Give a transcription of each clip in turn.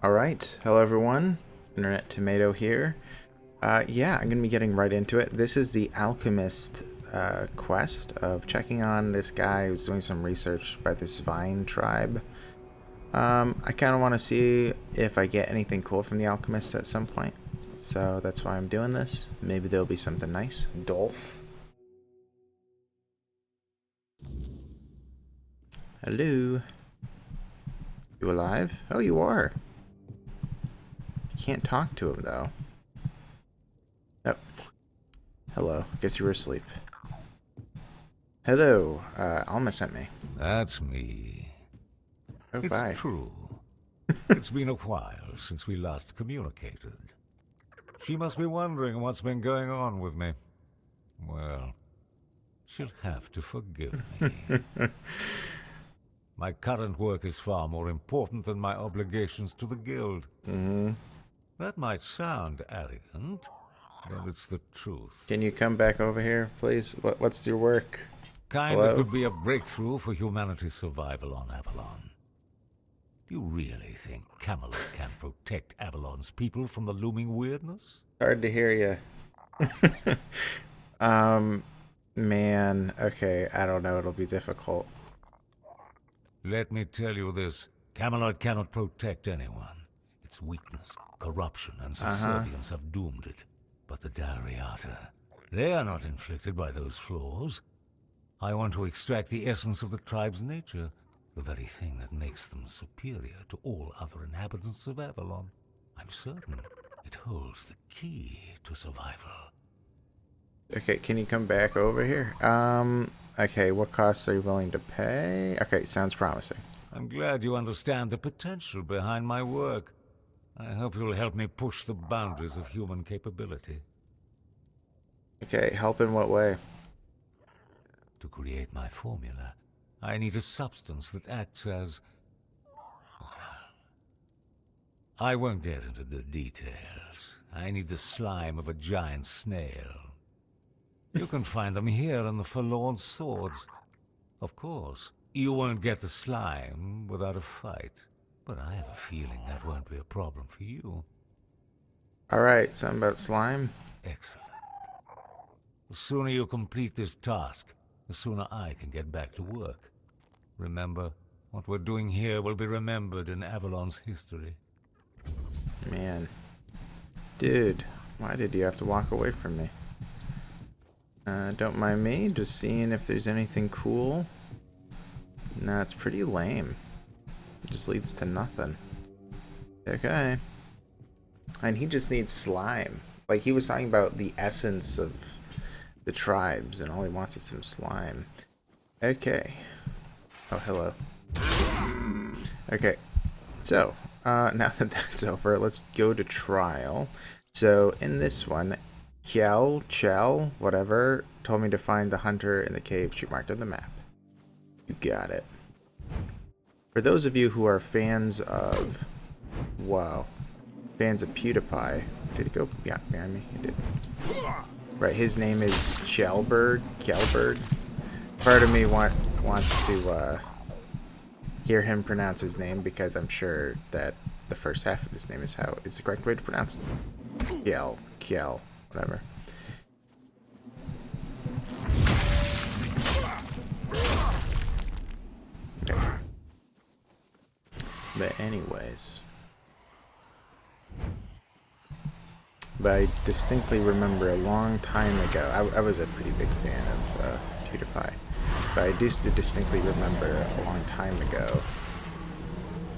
Alright, hello everyone, Internet Tomato here. Yeah, I'm going to be getting right into it. This is the Alchemist quest of checking on this guy who's doing some research by the Sveinn tribe. I kind of want to see if I get anything cool from the Alchemist at some point. So that's why I'm doing this. Maybe there'll be something nice. Dolph. Hello. You alive? Oh, you are. Can't talk to him though. Oh. Hello. Guess you were asleep. Hello. Alma sent me. That's me. Oh, It's bye. true. It's been a while since we last communicated. She must be wondering what's been going on with me. Well, she'll have to forgive me. My current work is far more important than my obligations to the guild. That might sound arrogant, but it's the truth. Can you come back over here, please? What's your work? Kind Hello? that could be a breakthrough for humanity's survival on Avalon. Do you really think Camelot can protect Avalon's people from the looming weirdness? Hard to hear you. Man. Okay, I don't know. It'll be difficult. Let me tell you this. Camelot cannot protect anyone. Its weakness, corruption, and subservience have doomed it. But the Riata, they are not inflicted by those flaws. I want to extract the essence of the tribe's nature, the very thing that makes them superior to all other inhabitants of Avalon. I'm certain it holds the key to survival. Okay, can you come back over here? Okay, what costs are you willing to pay? Okay, sounds promising. I'm glad you understand the potential behind my work. I hope you'll help me push the boundaries of human capability. Okay, help in what way? To create my formula, I need a substance that acts as... I won't get into the details. I need the slime of a giant snail. You can find them here in the Forlorn Swords. Of course, you won't get the slime without a fight. But I have a feeling that won't be a problem for you. Alright, something about slime? Excellent. The sooner you complete this task, the sooner I can get back to work. Remember, what we're doing here will be remembered in Avalon's history. Man. Dude, why did you have to walk away from me? Don't mind me, just seeing if there's anything cool. Nah, it's pretty lame. It just leads to nothing. Okay. And he just needs slime. Like, he was talking about the essence of the tribes, and all he wants is some slime. Okay. Oh, hello. Okay. So, now that that's over, let's go to trial. So, in this one, Chell, whatever, told me to find the hunter in the cave she marked on the map. You got it. For those of you who are fans of... Wow. Fans of PewDiePie. Did he go? Yeah, behind me. He did. Right, his name is Kjellberg. Part of me wants to hear him pronounce his name, because I'm sure that the first half of his name is how is the correct way to pronounce it. Kjell, whatever. Okay. But anyways, I distinctly remember a long time ago, I was a pretty big fan of PewDiePie, but I do distinctly remember a long time ago,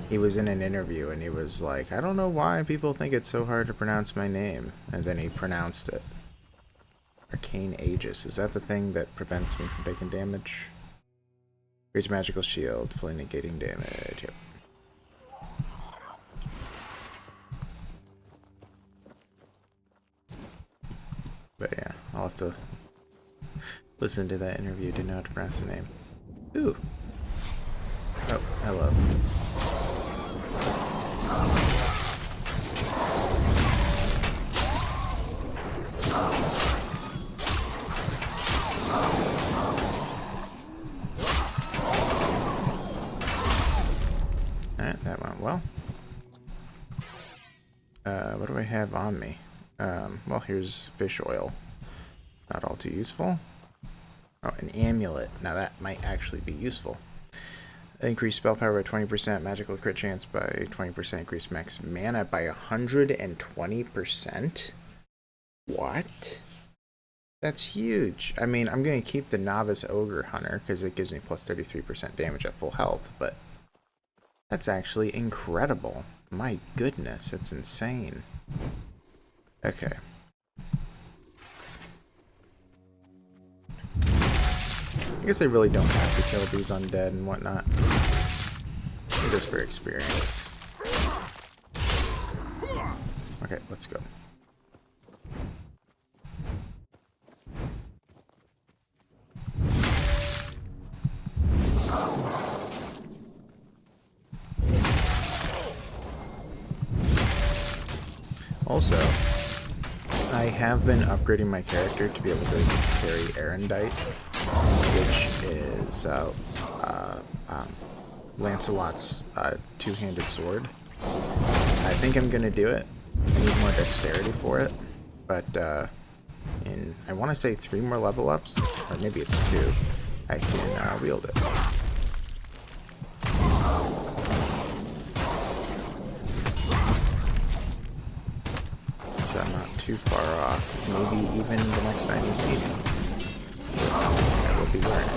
he was in an interview and he was like, I don't know why people think it's so hard to pronounce my name, and then he pronounced it. Arcane Aegis, is that the thing that prevents me from taking damage? Creates magical shield, fully negating damage, yep. But yeah, I'll have to listen to that interview to know how to pronounce the name. Ooh. Oh, hello. Alright, that went well. What do I have on me? Well, here's fish oil. Not all too useful. Oh, an amulet. Now that might actually be useful. Increase spell power by 20%, magical crit chance by 20%, increase max mana by 120%? What? That's huge. I mean, I'm going to keep the Novice Ogre Hunter because it gives me plus 33% damage at full health, but that's actually incredible. My goodness, that's insane. Okay. I guess I really don't have to kill these undead and whatnot. Just for experience. Okay, let's go. Also, I have been upgrading my character to be able to carry Erendite, which is Lancelot's two-handed sword. I think I'm gonna do it. I need more dexterity for it, but in I want to say 3 more level ups, or maybe it's 2. I can wield it. So I'm not too far off. Maybe even the next time you see me, I will be wearing it.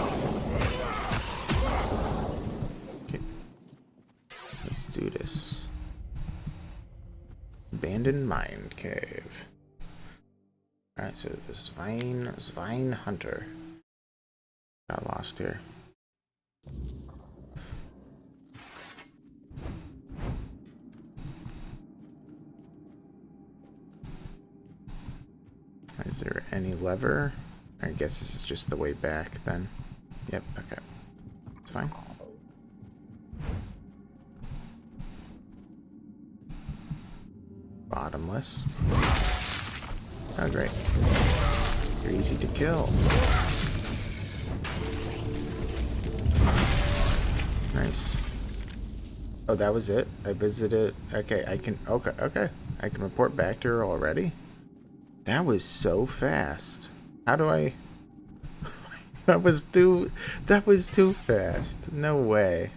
Okay. Let's do this. Abandoned Mind Cave. Alright, so the Sveinn Hunter. Got lost here. Is there any lever? I guess this is just the way back then. Yep, okay. It's fine. Bottomless. Oh, great. You're easy to kill. Nice. Oh, that was it? I visited... Okay, I can... Okay. I can report back to her already? That was so fast. How do I... That was too fast. No way.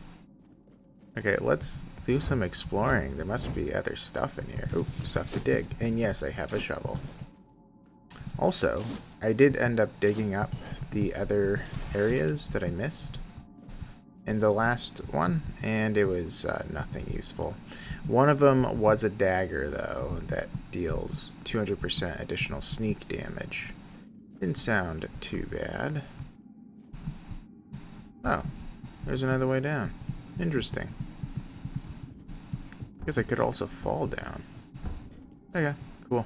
Okay, let's do some exploring. There must be other stuff in here. Oop, stuff to dig. And yes, I have a shovel. Also, I did end up digging up the other areas that I missed in the last one, and it was nothing useful. One of them was a dagger, though, that deals 200% additional sneak damage. Didn't sound too bad. Oh, there's another way down. Interesting. Guess I could also fall down. Okay, cool.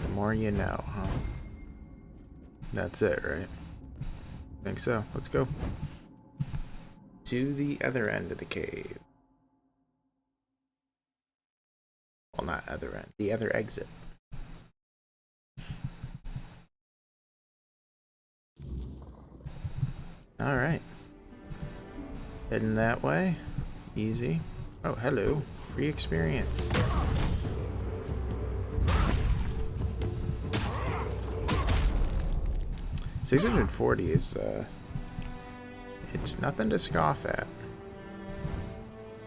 The more you know, huh? That's it, right? Think so. Let's go. To the other end of the cave. Well, not other end. The other exit. Alright. Heading that way. Easy. Oh, hello. Free experience. $640 is, it's nothing to scoff at.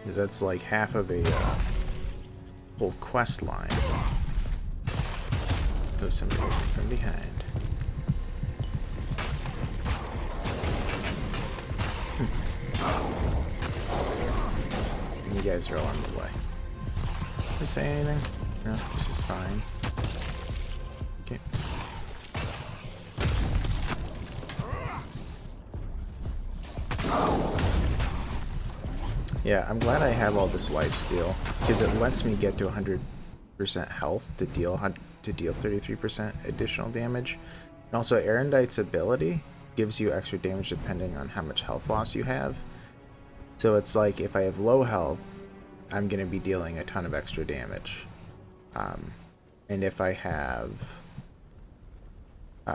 Because that's like half of a whole quest line. Oh, somebody from behind. You guys are all on the way. Did I say anything? No, just a sign. Okay. Yeah, I'm glad I have all this lifesteal because it lets me get to 100% health to deal 33% additional damage. And also, Erendite's ability gives you extra damage depending on how much health loss you have. So it's like if I have low health, I'm going to be dealing a ton of extra damage. And if I have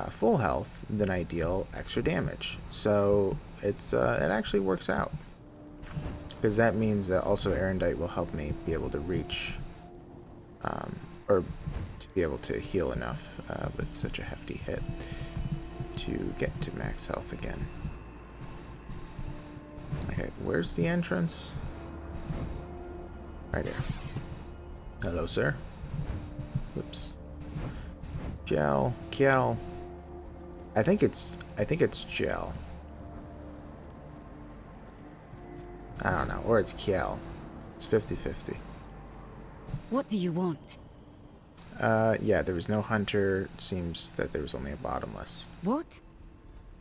full health, then I deal extra damage. So it's it actually works out. Because that means that also Erendite will help me be able to reach or to be able to heal enough with such a hefty hit to get to max health again. Okay, where's the entrance? Right here. Hello, sir. Whoops. Gel, Kiel. I think it's Gel. I don't know, or it's Kiel. It's 50-50. What do you want? Yeah, there was no hunter. Seems that there was only a bottomless. What?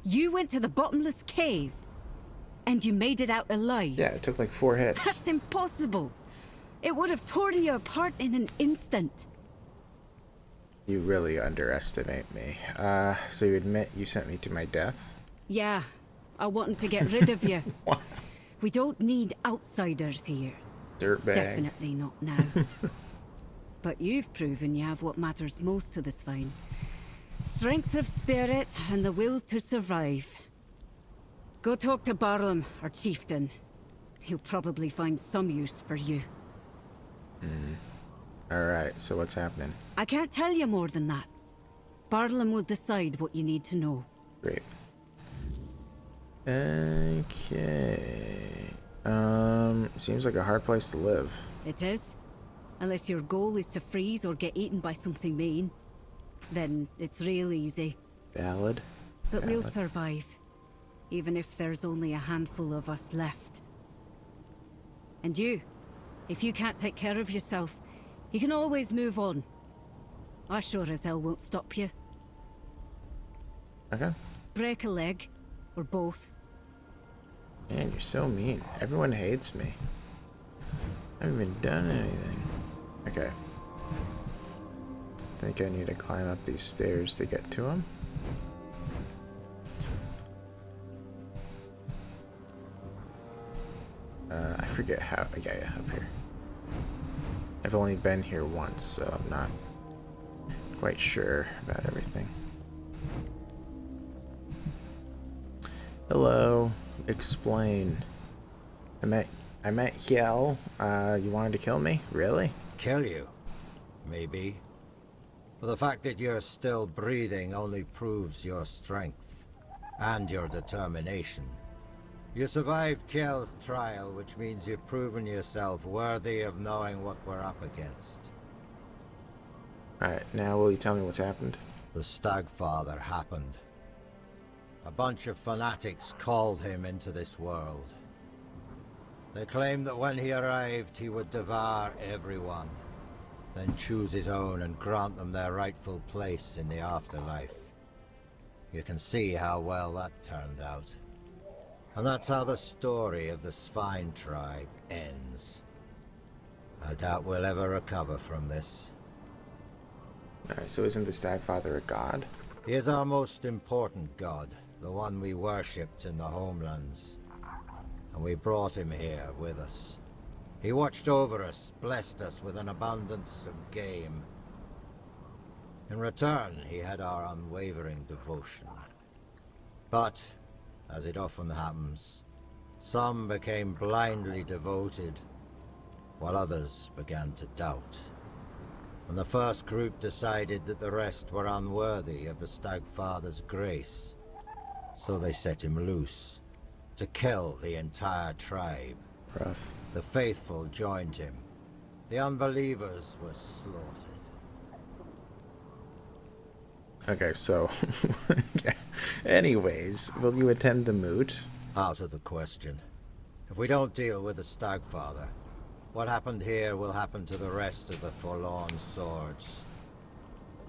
You went to the bottomless cave? And you made it out alive? Yeah, it took like 4 hits. That's impossible! It would have torn you apart in an instant. You really underestimate me. So you admit you sent me to my death? Yeah, I wanted to get rid of you. What? We don't need outsiders here. Dirtbag. Definitely not now. But you've proven you have what matters most to the Sveinn. Strength of spirit and the will to survive. Go talk to Barlam, our chieftain. He'll probably find some use for you. Alright, so what's happening? I can't tell you more than that. Barlam will decide what you need to know. Great. Okay. Seems like a hard place to live. It is. Unless your goal is to freeze or get eaten by something mean. Then it's real easy. Valid. But we'll Valid. survive. Even if there's only a handful of us left. And you, if you can't take care of yourself, you can always move on. I sure as hell won't stop you. Okay. Break a leg, or both. Man, you're so mean. Everyone hates me. I haven't even done anything. Okay. I think I need to climb up these stairs to get to him. I forget how. Yeah, up here. I've only been here once, so I'm not quite sure about everything. Hello. Explain. I met Kiel. You wanted to kill me? Really? Kill you? Maybe. But the fact that you're still breathing only proves your strength. And your determination. You survived Kiel's trial, which means you've proven yourself worthy of knowing what we're up against. Alright, now will you tell me what's happened? The Stagfather happened. A bunch of fanatics called him into this world. They claimed that when he arrived, he would devour everyone, then choose his own and grant them their rightful place in the afterlife. You can see how well that turned out. And that's how the story of the Sveinn tribe ends. I doubt we'll ever recover from this. Alright, so isn't the Stagfather a god? He is our most important god, the one we worshipped in the homelands. And we brought him here with us. He watched over us, blessed us with an abundance of game. In return, he had our unwavering devotion. But, as it often happens, some became blindly devoted, while others began to doubt. And the first group decided that the rest were unworthy of the Stagfather's grace. So they set him loose, to kill the entire tribe. Rough. The faithful joined him. The unbelievers were slaughtered. Okay, so... Anyways, will you attend the moot? Out of the question. If we don't deal with the Stagfather, what happened here will happen to the rest of the Forlorn Swords.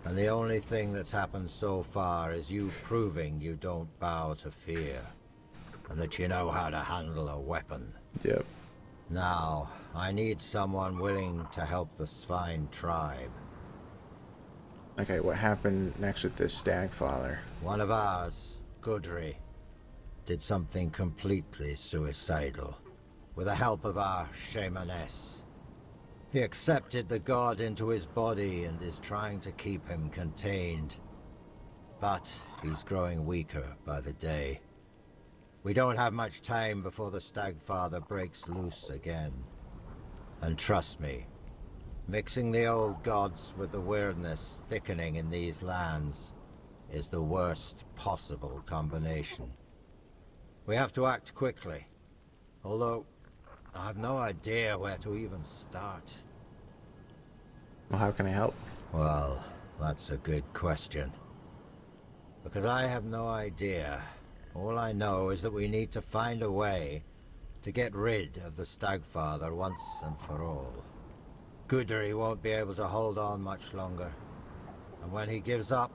And the only thing that's happened so far is you proving you don't bow to fear, and that you know how to handle a weapon. Yep. Now, I need someone willing to help the Sveinn tribe. Okay, what happened next with this Stagfather? One of ours, Gudri, did something completely suicidal, with the help of our shamaness. He accepted the god into his body and is trying to keep him contained. But he's growing weaker by the day. We don't have much time before the Stagfather breaks loose again. And trust me, Mixing the old gods with the weirdness thickening in these lands is the worst possible combination. We have to act quickly, although I have no idea where to even start. Well, how can I help? Well, that's a good question. Because I have no idea. All I know is that we need to find a way to get rid of the Stagfather once and for all. Gudri won't be able to hold on much longer. And when he gives up,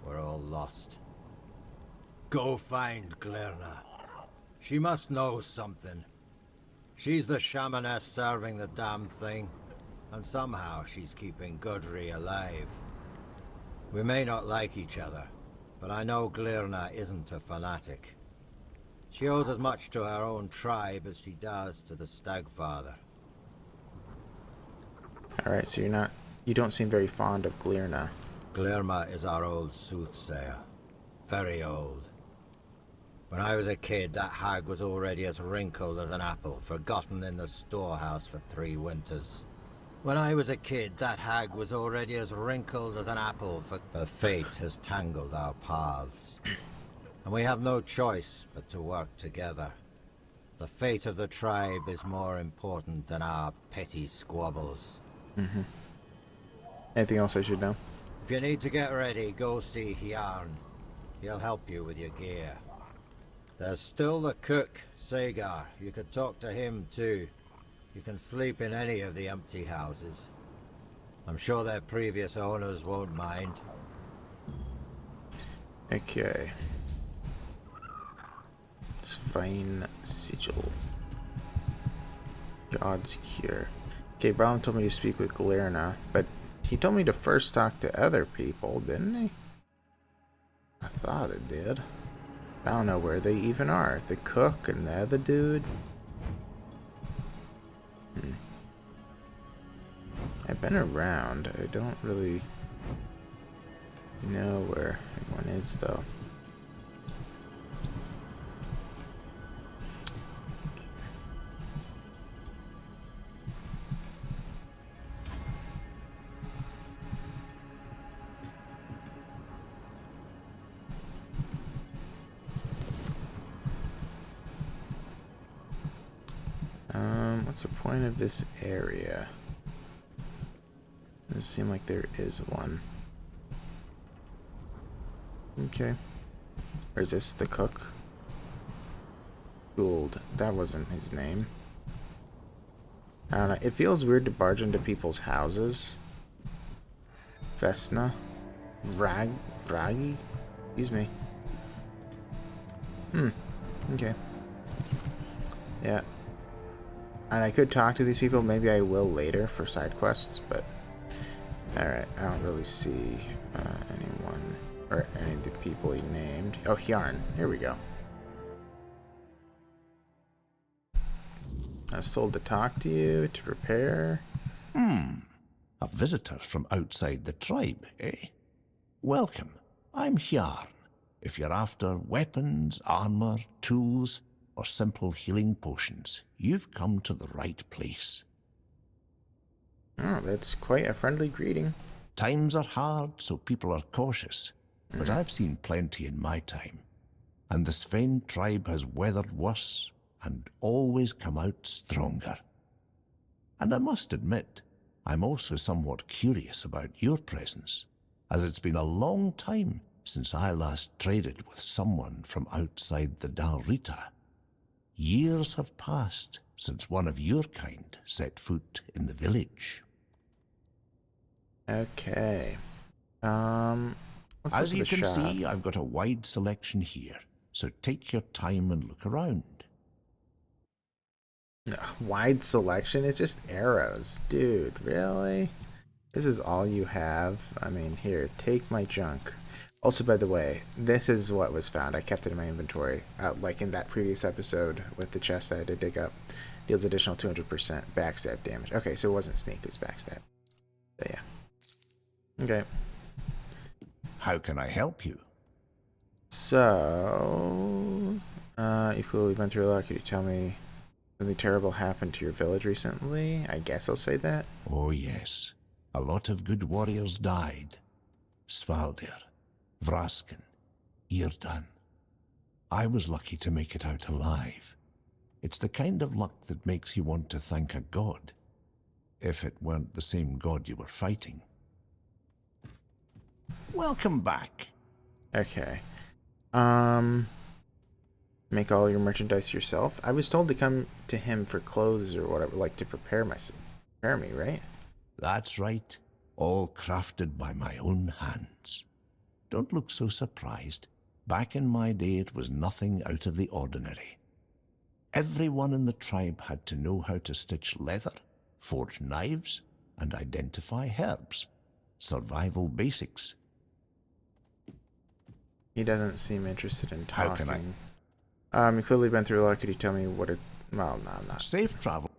we're all lost. Go find Glirna. She must know something. She's the shamaness serving the damn thing. And somehow she's keeping Gudri alive. We may not like each other, but I know Glirna isn't a fanatic. She owes as much to her own tribe as she does to the Stagfather. Alright, so you don't seem very fond of Glirna. Glirna is our old soothsayer. Very old. When I was a kid, that hag was already as wrinkled as an apple, forgotten in the storehouse for 3 winters. When I was a kid, that hag was already as wrinkled as an apple, for her fate has tangled our paths. And we have no choice but to work together. The fate of the tribe is more important than our petty squabbles. Mm-hmm. Anything else I should know? If you need to get ready, go see Hjarn. He'll help you with your gear. There's still the cook, Sagar. You could talk to him too. You can sleep in any of the empty houses. I'm sure their previous owners won't mind. Okay. Sveinn Sigil. God's Cure. Okay, Brown told me to speak with Glirna, but he told me to first talk to other people, didn't he? I thought it did. I don't know where they even are. The cook and the other dude. I've been around. I don't really know where everyone is, though. What's the point of this area? Doesn't seem like there is one. Okay. Or is this the cook? Gould. That wasn't his name. I don't know. It feels weird to barge into people's houses. Vesna. Vragi? Excuse me. Okay. Yeah. And I could talk to these people. Maybe I will later for side quests, but... Alright, I don't really see anyone, or any of the people he named. Oh, Hjarn. Here we go. I was told to talk to you, to prepare. A visitor from outside the tribe, eh? Welcome. I'm Hjarn. If you're after weapons, armor, tools, or simple healing potions, you've come to the right place. Oh, that's quite a friendly greeting. Times are hard, so people are cautious. But I've seen plenty in my time. And the Sveinn tribe has weathered worse and always come out stronger. And I must admit, I'm also somewhat curious about your presence, as it's been a long time since I last traded with someone from outside the Riata. Years have passed since one of your kind set foot in the village. Okay. As you can see, I've got a wide selection here, so take your time and look around. Wide selection is just arrows. Dude, really? This is all you have? I mean, here, take my junk. Also, by the way, this is what was found. I kept it in my inventory. Like in that previous episode with the chest I had to dig up. Deals additional 200% backstab damage. Okay, so it wasn't sneak, it was backstab. So yeah. Okay. How can I help you? So, you've clearly been through a lot. Could you tell me Something terrible happened to your village recently? I guess I'll say that. Oh yes, a lot of good warriors died. Svaldir, Vrasken, Irdan. I was lucky to make it out alive. It's the kind of luck that makes you want to thank a god. If it weren't the same god you were fighting. Welcome back. Okay. Make all your merchandise yourself. I was told to come to him for clothes or whatever, like to prepare me, right? That's right. All crafted by my own hands. Don't look so surprised. Back in my day, it was nothing out of the ordinary. Everyone in the tribe had to know how to stitch leather, forge knives, and identify herbs. Survival basics. He doesn't seem interested in How talking. can You've clearly been through a lot. Could you tell me what it... Well, no, I'm not. Safe travel.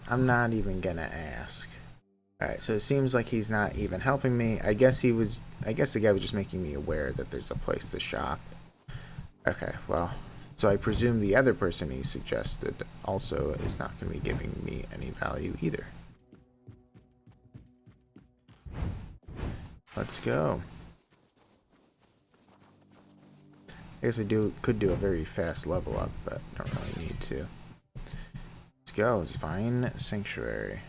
I'm not even gonna ask. Alright, so it seems like he's not even helping me. I guess the guy was just making me aware that there's a place to shop. Okay, well, so I presume the other person he suggested also is not going to be giving me any value either. Let's go. I guess I could do a very fast level up, but don't really need to. Let's go. Sveinn Sanctuary.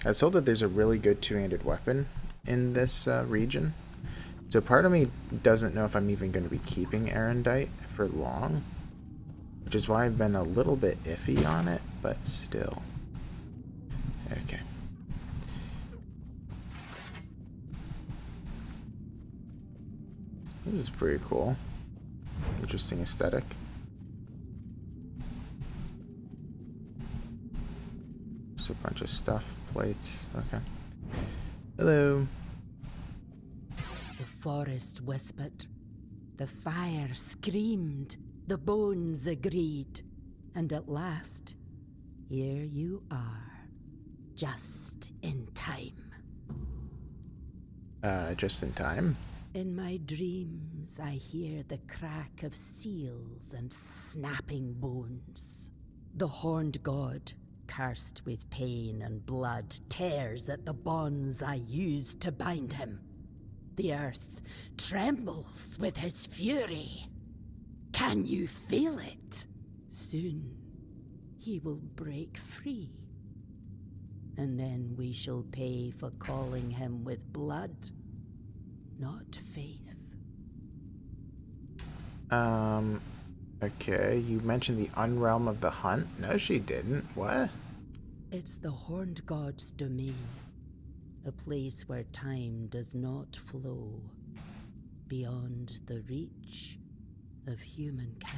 I was told that there's a really good two-handed weapon in this region. So part of me doesn't know if I'm even going to be keeping Erendite for long. Which is why I've been a little bit iffy on it, but still. Okay. This is pretty cool. Interesting aesthetic. Just a bunch of stuff. Plates. Okay. Hello. The forest whispered, the fire screamed, the bones agreed, and at last, here you are, just in time. Just in time? In my dreams, I hear the crack of seals and snapping bones. The horned god, cursed with pain and blood, tears at the bonds I used to bind him. The earth trembles with his fury. Can you feel it? Soon, he will break free. And then we shall pay for calling him with blood, not faith. Okay, you mentioned the Unrealm of the Hunt? No, she didn't. What? It's the horned god's domain. A place where time does not flow beyond the reach of humankind.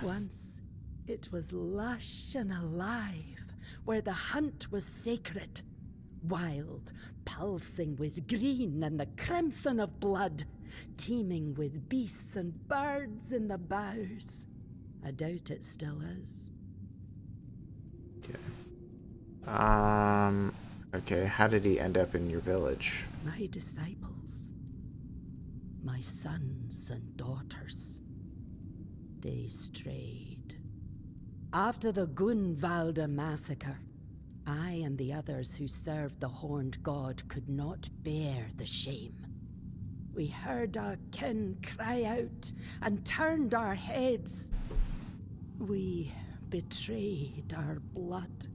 Once, it was lush and alive, where the hunt was sacred. Wild, pulsing with green and the crimson of blood, teeming with beasts and birds in the boughs. I doubt it still is. Okay. Okay, how did he end up in your village? My disciples, my sons and daughters, they strayed. After the Gunvalda massacre, I and the others who served the horned god could not bear the shame. We heard our kin cry out and turned our heads. We betrayed our blood.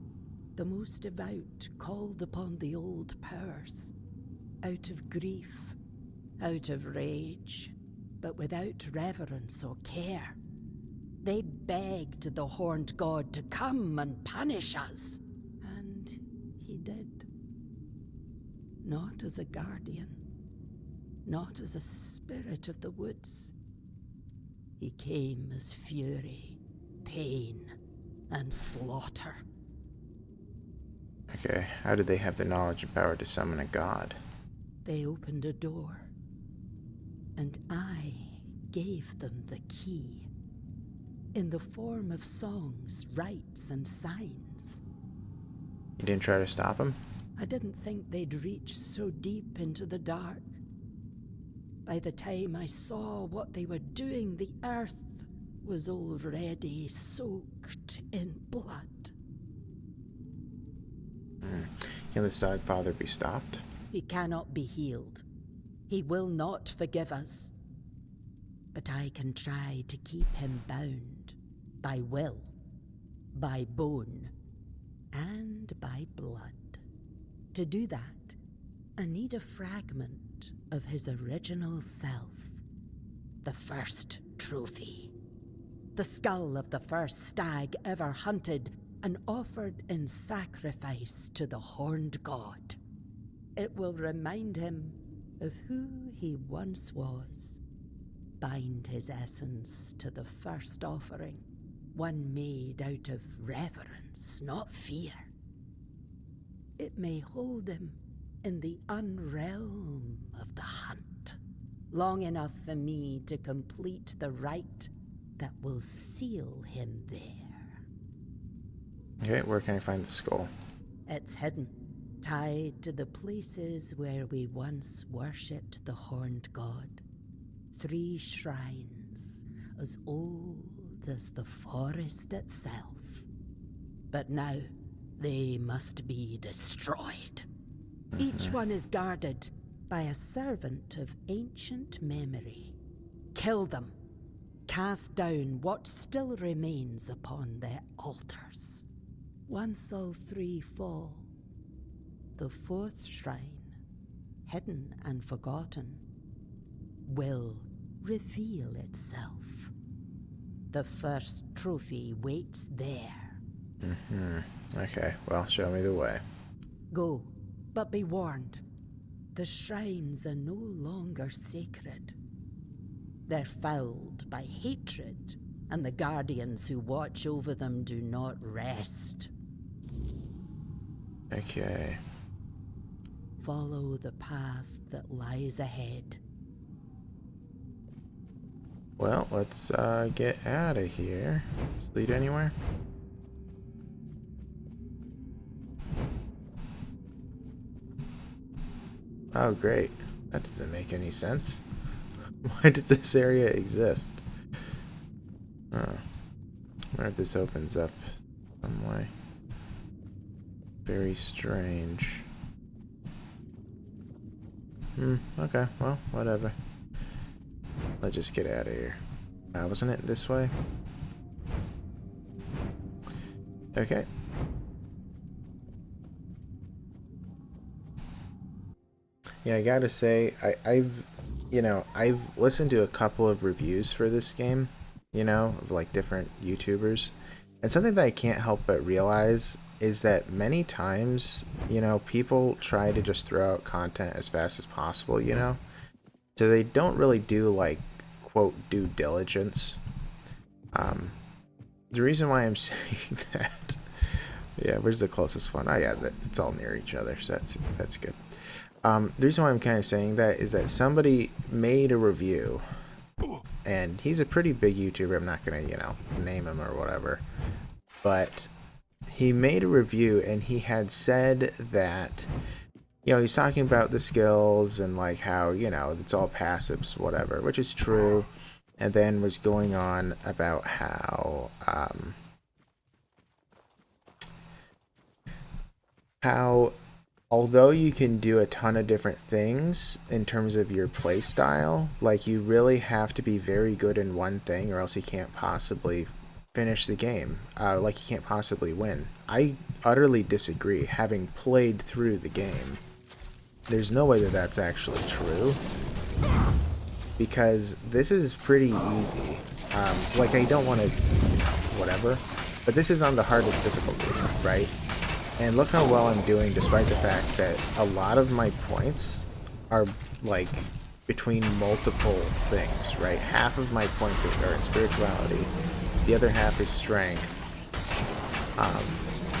The most devout called upon the old powers, out of grief, out of rage, but without reverence or care. They begged the horned god to come and punish us, and he did. Not as a guardian, not as a spirit of the woods. He came as fury, pain, and slaughter. Okay, how did they have the knowledge and power to summon a god? They opened a door, and I gave them the key, in the form of songs, rites, and signs. You didn't try to stop him? I didn't think they'd reach so deep into the dark. By the time I saw what they were doing, the earth was already soaked in blood. Can this Dogfather be stopped? He cannot be healed. He will not forgive us. But I can try to keep him bound by will, by bone, and by blood. To do that, I need a fragment of his original self. The first trophy. The skull of the first stag ever hunted and offered in sacrifice to the horned god. It will remind him of who he once was. Bind his essence to the first offering, one made out of reverence, not fear. It may hold him in the unrealm of the hunt, long enough for me to complete the rite that will seal him there. Okay, where can I find the skull? It's hidden, tied to the places where we once worshipped the horned god. 3 shrines, as old as the forest itself. But now, they must be destroyed. Each one is guarded by a servant of ancient memory. Kill them. Cast down what still remains upon their altars. Once all 3 fall, the 4th shrine, hidden and forgotten, will reveal itself. The first trophy waits there. Okay, well, show me the way. Go, but be warned. The shrines are no longer sacred. They're fouled by hatred, and the guardians who watch over them do not rest. Okay. Follow the path that lies ahead. Well, let's get out of here. Does it lead anywhere? Oh, great. That doesn't make any sense. Why does this area exist? Oh. I wonder if this opens up some way. Very strange. Okay, well, whatever. Let's just get out of here. Wasn't it this way? Okay. Yeah, I gotta say, I've listened to a couple of reviews for this game, of like different YouTubers. And something that I can't help but realize is that many times, people try to just throw out content as fast as possible, So they don't really do, like, quote, due diligence. The reason why I'm saying that... Yeah, where's the closest one? Oh, yeah, it's all near each other, so that's good. The reason why I'm kind of saying that is that somebody made a review, and he's a pretty big YouTuber. I'm not going to, name him or whatever. But he made a review, and he had said that... he's talking about the skills and like how, it's all passives, whatever, which is true. And then was going on about how although you can do a ton of different things in terms of your play style, like you really have to be very good in one thing or else you can't possibly finish the game. Like you can't possibly win. I utterly disagree, having played through the game. There's no way that that's actually true, because this is pretty easy. Like, I don't want to, whatever, but this is on the hardest difficulty, right? And look how well I'm doing, despite the fact that a lot of my points are, like, between multiple things, right? Half of my points are in spirituality, the other half is strength.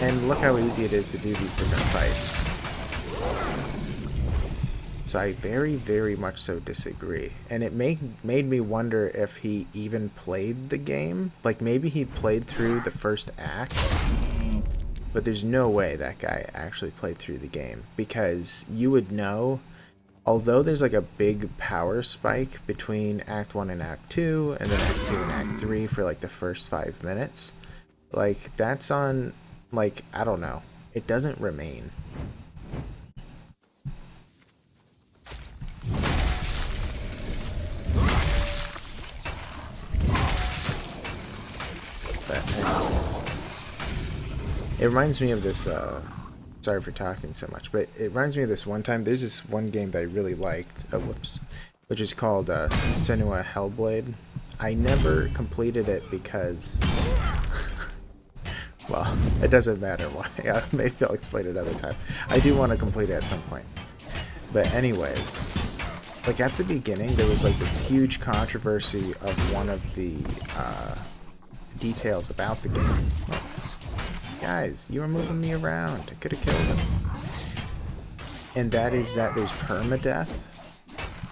And look how easy it is to do these different fights. So I very, very much so disagree. And it made me wonder if he even played the game. Like, maybe he played through the first act. But there's no way that guy actually played through the game. Because you would know although there's like a big power spike between Act 1 and Act 2, and then Act 2 and Act 3 for like the first 5 minutes, like that's on, like, I don't know, it doesn't remain. But anyways, it reminds me of this, sorry for talking so much, but it reminds me of this one time. There's this one game that I really liked, which is called Senua Hellblade. I never completed it because, well, it doesn't matter why. Maybe I'll explain it another time. I do want to complete it at some point. But anyways, like at the beginning, there was like this huge controversy of one of the details about the game. Oh, guys, you were moving me around. I could have killed him. And that is that there's permadeath,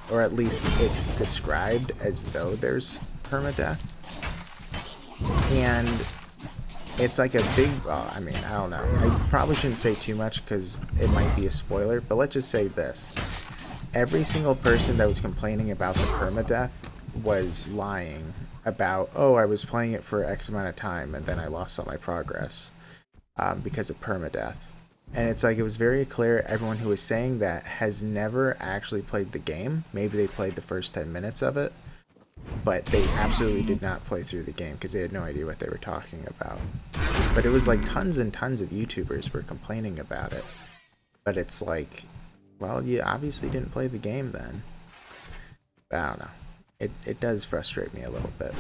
or at least it's described as though there's permadeath. And it's like a big, I mean, I don't know. I probably shouldn't say too much because it might be a spoiler, but let's just say this. Every single person that was complaining about the permadeath was lying about, oh, I was playing it for X amount of time and then I lost all my progress because of permadeath. And it's like, it was very clear everyone who was saying that has never actually played the game. Maybe they played the first 10 minutes of it, but they absolutely did not play through the game because they had no idea what they were talking about. But it was like tons and tons of YouTubers were complaining about it. But it's like, well, you obviously didn't play the game then. But I don't know. It does frustrate me a little bit.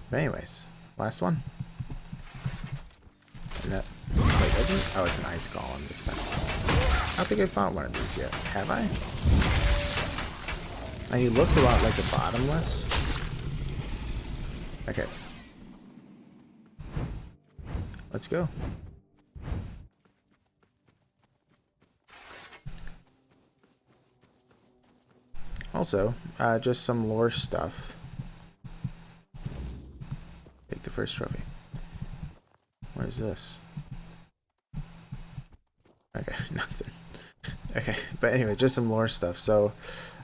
But anyways, last one. No, wait, wasn't it? Oh, it's an ice golem this time. I don't think I fought one of these yet. Have I? And he looks a lot like a bottomless. Okay. Let's go. Also, just some lore stuff. Take the first trophy. What is this? Okay, nothing. Okay, but anyway, just some lore stuff. So,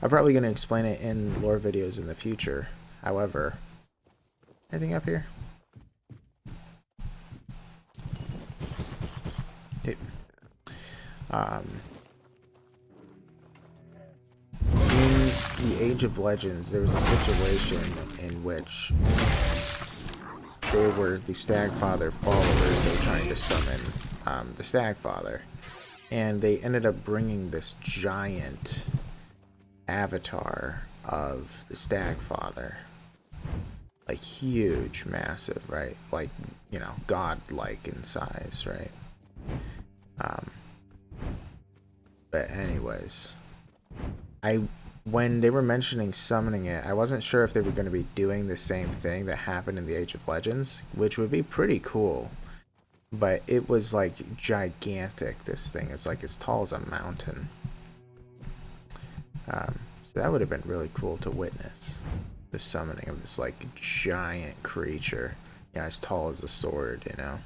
I'm probably going to explain it in lore videos in the future. However, anything up here? Yep. In the Age of Legends, there was a situation in which they were the Stagfather followers. They were trying to summon the Stagfather, and they ended up bringing this giant avatar of the Stagfather, like huge, massive, right? Like, you know, god-like in size, right? But anyways, when they were mentioning summoning it, I wasn't sure if they were going to be doing the same thing that happened in the Age of Legends, which would be pretty cool. But it was like gigantic, this thing. It's like as tall as a mountain. So that would have been really cool to witness. The summoning of this like giant creature. Yeah, as tall as a sword, you know.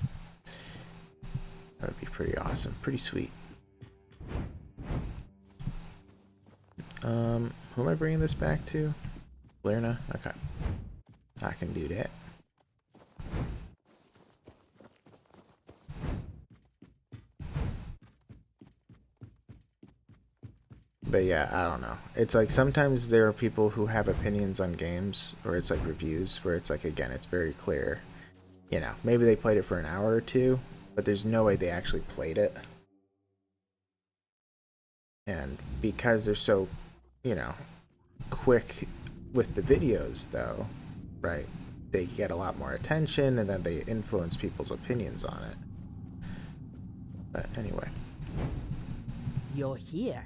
That would be pretty awesome. Pretty sweet. Who am I bringing this back to? Lerna? Okay. I can do that. But yeah, I don't know. It's like sometimes there are people who have opinions on games, or it's like reviews, where it's like, again, it's very clear. You know, maybe they played it for an hour or two, but there's no way they actually played it. And because they're so, you know, quick with the videos, though, right, they get a lot more attention, and then they influence people's opinions on it. But anyway. You're here.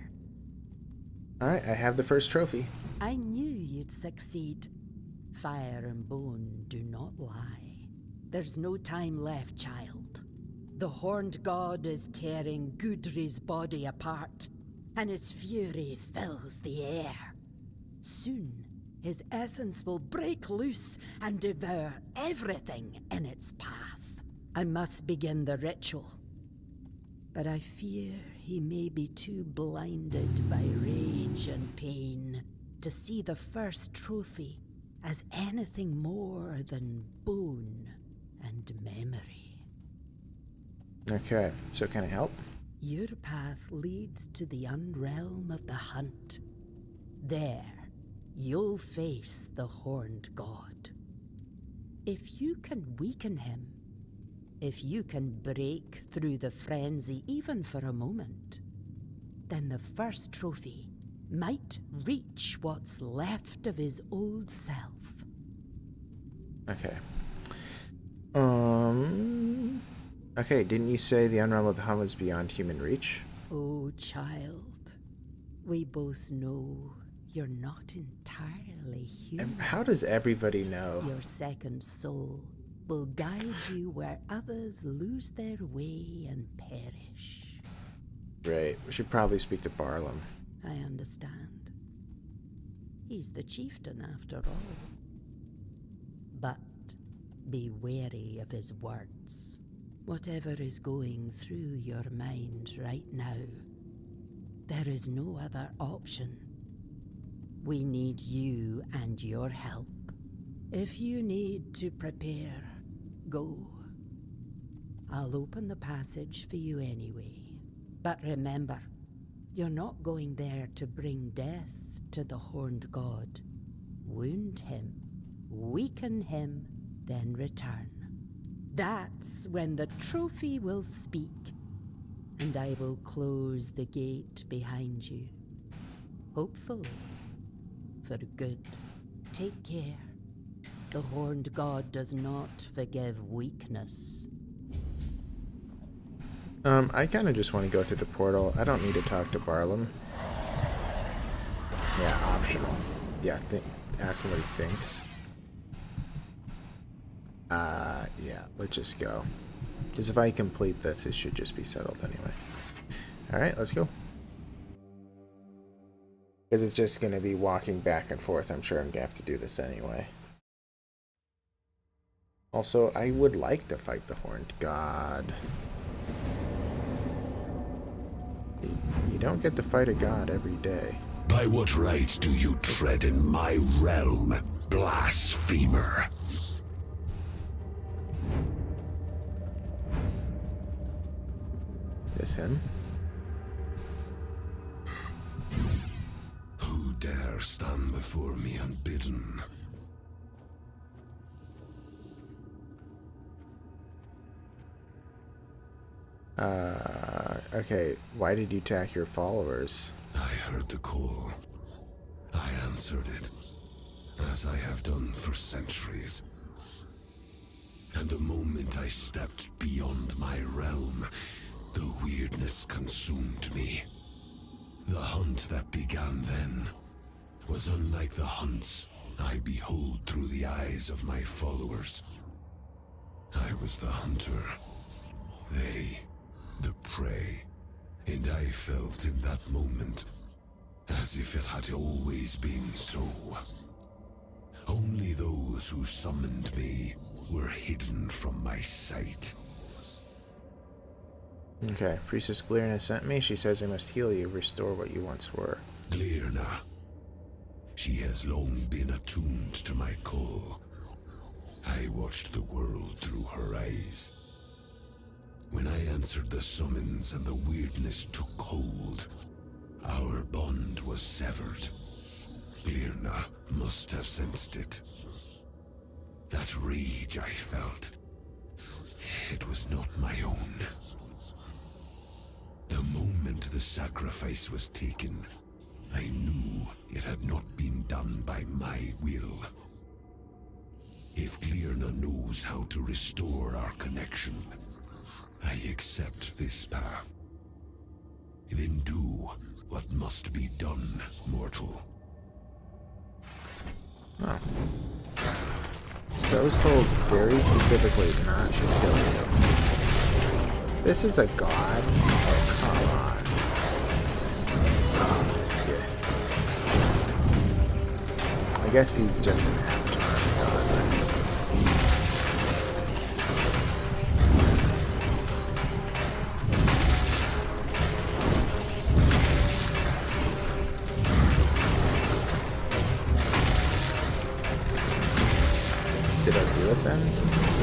Alright, I have the first trophy. I knew you'd succeed. Fire and bone do not lie. There's no time left, child. The horned god is tearing Gudri's body apart, and his fury fills the air. Soon, his essence will break loose and devour everything in its path. I must begin the ritual. but I fear he may be too blinded by rage and pain to see the first trophy as anything more than bone and memory. Okay, so can I help? Your path leads to the unrealm of the hunt. There, you'll face the Horned God. If you can weaken him, if you can break through the frenzy even for a moment, then the first trophy might reach what's left of his old self. Okay. Okay, didn't you say the unrealm of the Hun was beyond human reach? Oh, child, we both know you're not entirely human. How does everybody know? Your second soul will guide you where others lose their way and perish. Right, we should probably speak to Barlam. I understand. He's the chieftain after all. But be wary of his words. Whatever is going through your mind right now, there is no other option. We need you and your help. If you need to prepare, go. I'll open the passage for you anyway. But remember, you're not going there to bring death to the Horned God. Wound him, weaken him, then return. That's when the trophy will speak, and I will close the gate behind you. Hopefully, for good. Take care. The Horned God does not forgive weakness. I kind of just want to go through the portal. I don't need to talk to Barlam. Yeah, optional. Yeah, ask him what he thinks. Yeah, let's just go. Because if I complete this, it should just be settled anyway. Alright, let's go. Because it's just going to be walking back and forth. I'm sure I'm going to have to do this anyway. Also, I would like to fight the Horned God. You don't get to fight a god every day. By what right do you tread in my realm, blasphemer? This him? Who dare stand before me unbidden? Okay, why did you attack your followers? I heard the call. I answered it, as I have done for centuries. And the moment I stepped beyond my realm, the weirdness consumed me. The hunt that began then was unlike the hunts I behold through the eyes of my followers. I was the hunter, they the prey, and I felt in that moment as if it had always been so. Only those who summoned me were hidden from my sight. Okay, Priestess Glirna sent me. She says I must heal you, restore what you once were. Glirna. She has long been attuned to my call. I watched the world through her eyes. When I answered the summons and the weirdness took hold, our bond was severed. Glirna must have sensed it. That rage I felt, it was not my own. The moment the sacrifice was taken, I knew it had not been done by my will. If Glirna knows how to restore our connection, I accept this path. Then do what must be done, mortal. Oh. So I was told very specifically not to kill you. This is a god? Oh, come on. Oh, this kid. I guess he's just an avatar of god.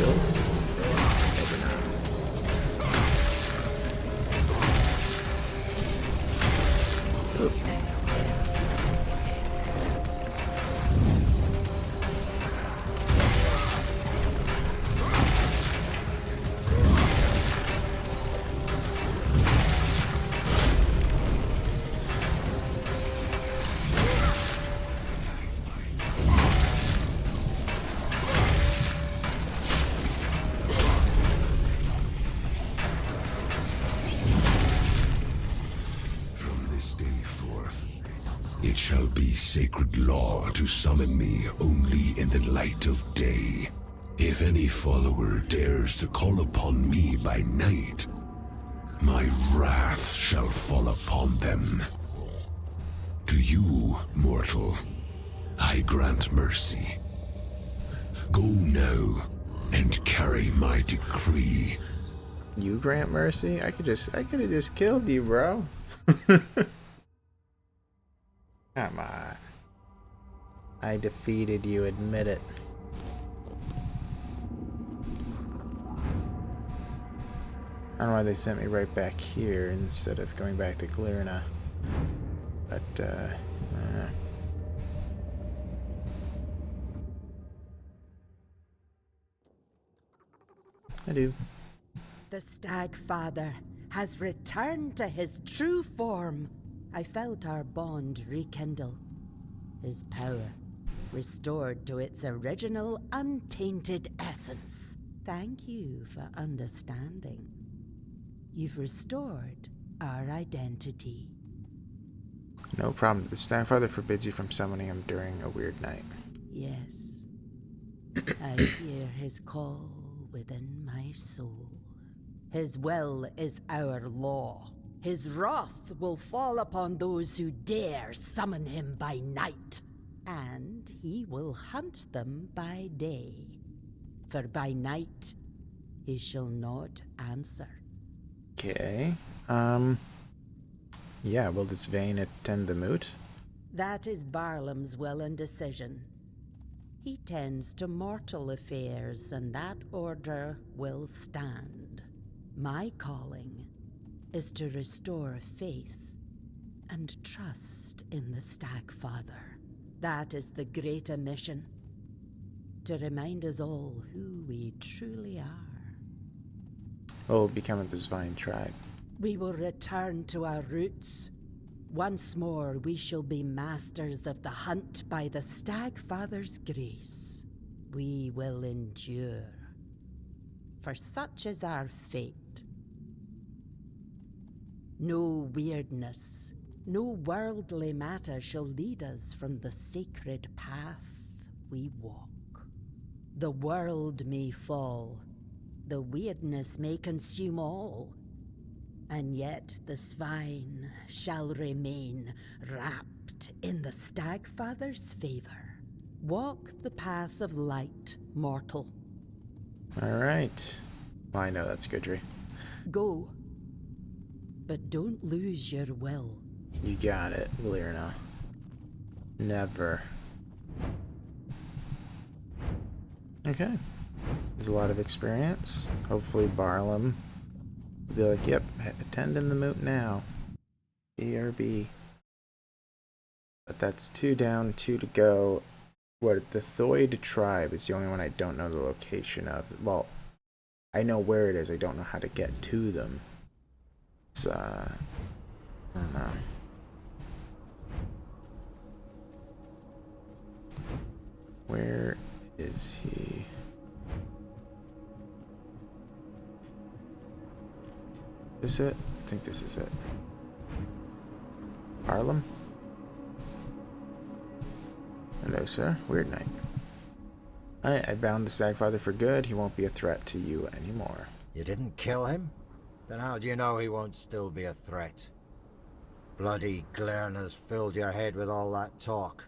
Maybe not. Oop. It shall be sacred law to summon me only in the light of day. If any follower dares to call upon me by night, my wrath shall fall upon them. To you, mortal, I grant mercy. Go now and carry my decree. You grant mercy? I could have just killed you, bro. Come on. I defeated you, admit it. I don't know why they sent me right back here instead of going back to Glirna. But, I don't know. I do. The Stag Father has returned to his true form. I felt our bond rekindle. His power restored to its original untainted essence. Thank you for understanding. You've restored our identity. No problem. The Stagfather forbids you from summoning him during a weird night. Yes. I hear his call within my soul. His will is our law. His wrath will fall upon those who dare summon him by night. And he will hunt them by day. For by night he shall not answer. Okay. Yeah, will this Sveinn attend the moot? That is Barlam's will and decision. He tends to mortal affairs, and that order will stand. My calling is to restore faith and trust in the Stagfather. That is the greater mission. To remind us all who we truly are. What will become of the Sveinn tribe? We will return to our roots. Once more, we shall be masters of the hunt by the Stagfather's grace. We will endure. For such is our fate. No weirdness, no worldly matter shall lead us from the sacred path we walk. The world may fall, the weirdness may consume all, and yet the Sveinn shall remain wrapped in the Stagfather's favor. Walk the path of light, mortal. Alright. Well, I know that's Goodry. Go, but don't lose your will. You got it, Glirna. Never. Okay. There's a lot of experience. Hopefully Barlam will be like, yep, attend in the moot now. BRB. But that's 2 down, 2 to go. What, the Thoid tribe is the only one I don't know the location of. Well, I know where it is, I don't know how to get to them. So, I don't know. Where is he? Is it? I think this is it. Harlem? Hello, sir. Weird night. I bound the Stagfather for good. He won't be a threat to you anymore. You didn't kill him? Then how do you know he won't still be a threat? Bloody Glirna's filled your head with all that talk.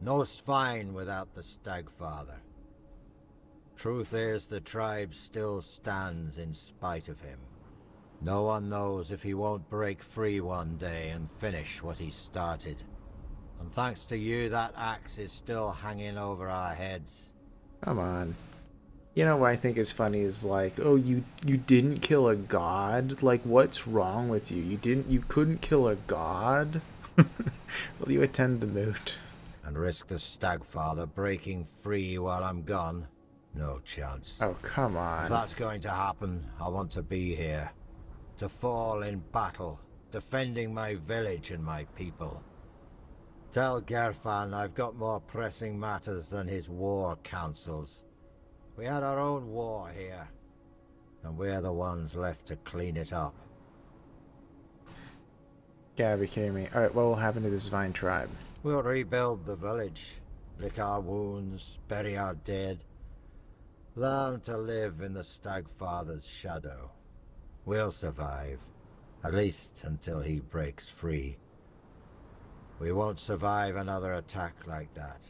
No Sveinn without the Stagfather. Truth is, the tribe still stands in spite of him. No one knows if he won't break free one day and finish what he started. And thanks to you, that axe is still hanging over our heads. Come on. You know what I think is funny is like, oh, you didn't kill a god? Like, what's wrong with you? You couldn't kill a god? Will you attend the moot? And risk the Stagfather breaking free while I'm gone? No chance. Oh, come If on. that's going to happen, I want to be here. To fall in battle, defending my village and my people. Tell Gerfan I've got more pressing matters than his war councils. We had our own war here, and we're the ones left to clean it up. Gotta be kidding me. Alright, what will happen to this Sveinn tribe? We'll rebuild the village, lick our wounds, bury our dead. Learn to live in the Stagfather's shadow. We'll survive, at least until he breaks free. We won't survive another attack like that.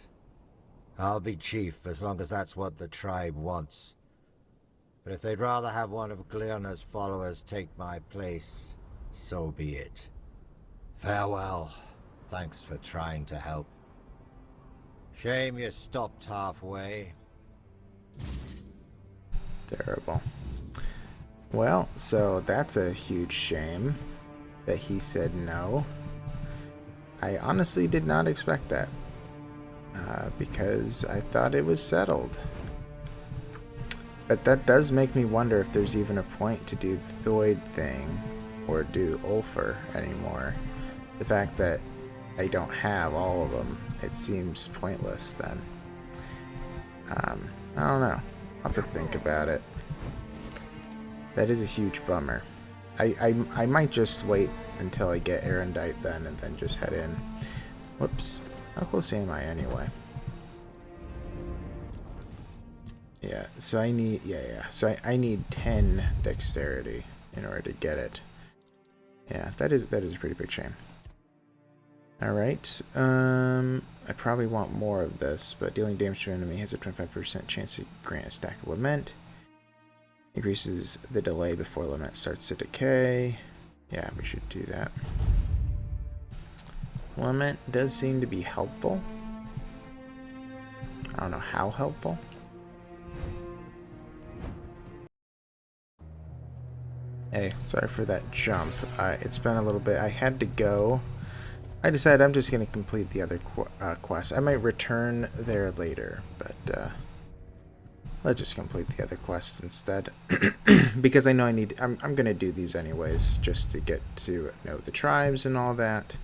I'll be chief as long as that's what the tribe wants. But if they'd rather have one of Glirna's followers take my place, so be it. Farewell. Thanks for trying to help. Shame you stopped halfway. Terrible. Well, so that's a huge shame that he said no. I honestly did not expect that. Because I thought it was settled. But that does make me wonder if there's even a point to do the Thoid thing or do Ulfr anymore. The fact that I don't have all of them, it seems pointless then. I don't know. I'll have to think about it. That is a huge bummer. I might just wait until I get Erendite then and then just head in. Whoops. How close am I anyway? Yeah, so I need, so I need 10 dexterity in order to get it. Yeah, that is a pretty big shame. Alright, I probably want more of this, but dealing damage to an enemy has a 25% chance to grant a stack of Lament. Increases the delay before Lament starts to decay. Yeah, we should do that. Lament does seem to be helpful. I don't know how helpful. Hey, sorry for that jump. It's been a little bit. I had to go. I decided I'm just going to complete the other quest. I might return there later, but let's just complete the other quests instead. Because I know I'm going to do these anyways, just to get to know the tribes and all that.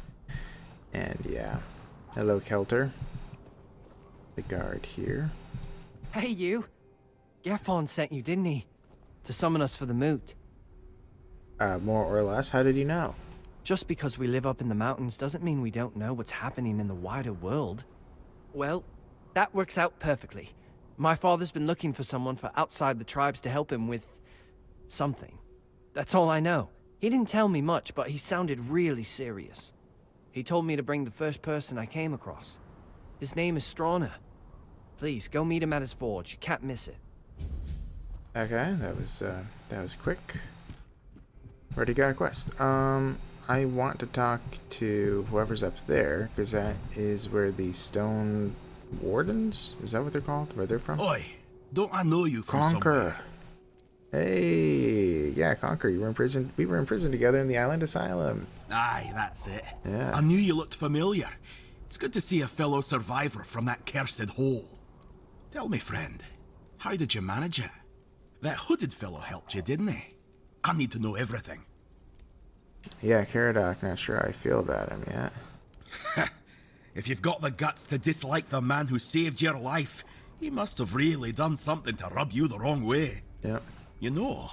And yeah. Hello, Kelter. The guard here. Hey, you. Gerfan sent you, didn't he? To summon us for the moot. More or less. How did you know? Just because we live up in the mountains doesn't mean we don't know what's happening in the wider world. Well, that works out perfectly. My father's been looking for someone for outside the tribes to help him with something. That's all I know. He didn't tell me much, but he sounded really serious. He told me to bring the first person I came across. His name is Strana. Please, go meet him at his forge. You can't miss it. Okay, that was quick. Already got a quest. I want to talk to whoever's up there, because that is where the Stone Wardens, is that what they're called? Where they're from? Oi, don't I know you from Conquer. somewhere? Hey, yeah, Conquer. You were in prison. We were in prison together in the Island Asylum. Aye, that's it. Yeah. I knew you looked familiar. It's good to see a fellow survivor from that cursed hole. Tell me, friend, how did you manage it? That hooded fellow helped you, didn't he? I need to know everything. Yeah, Caradoc, not sure how I feel about him yet. If you've got the guts to dislike the man who saved your life, he must have really done something to rub you the wrong way. Yep. You know,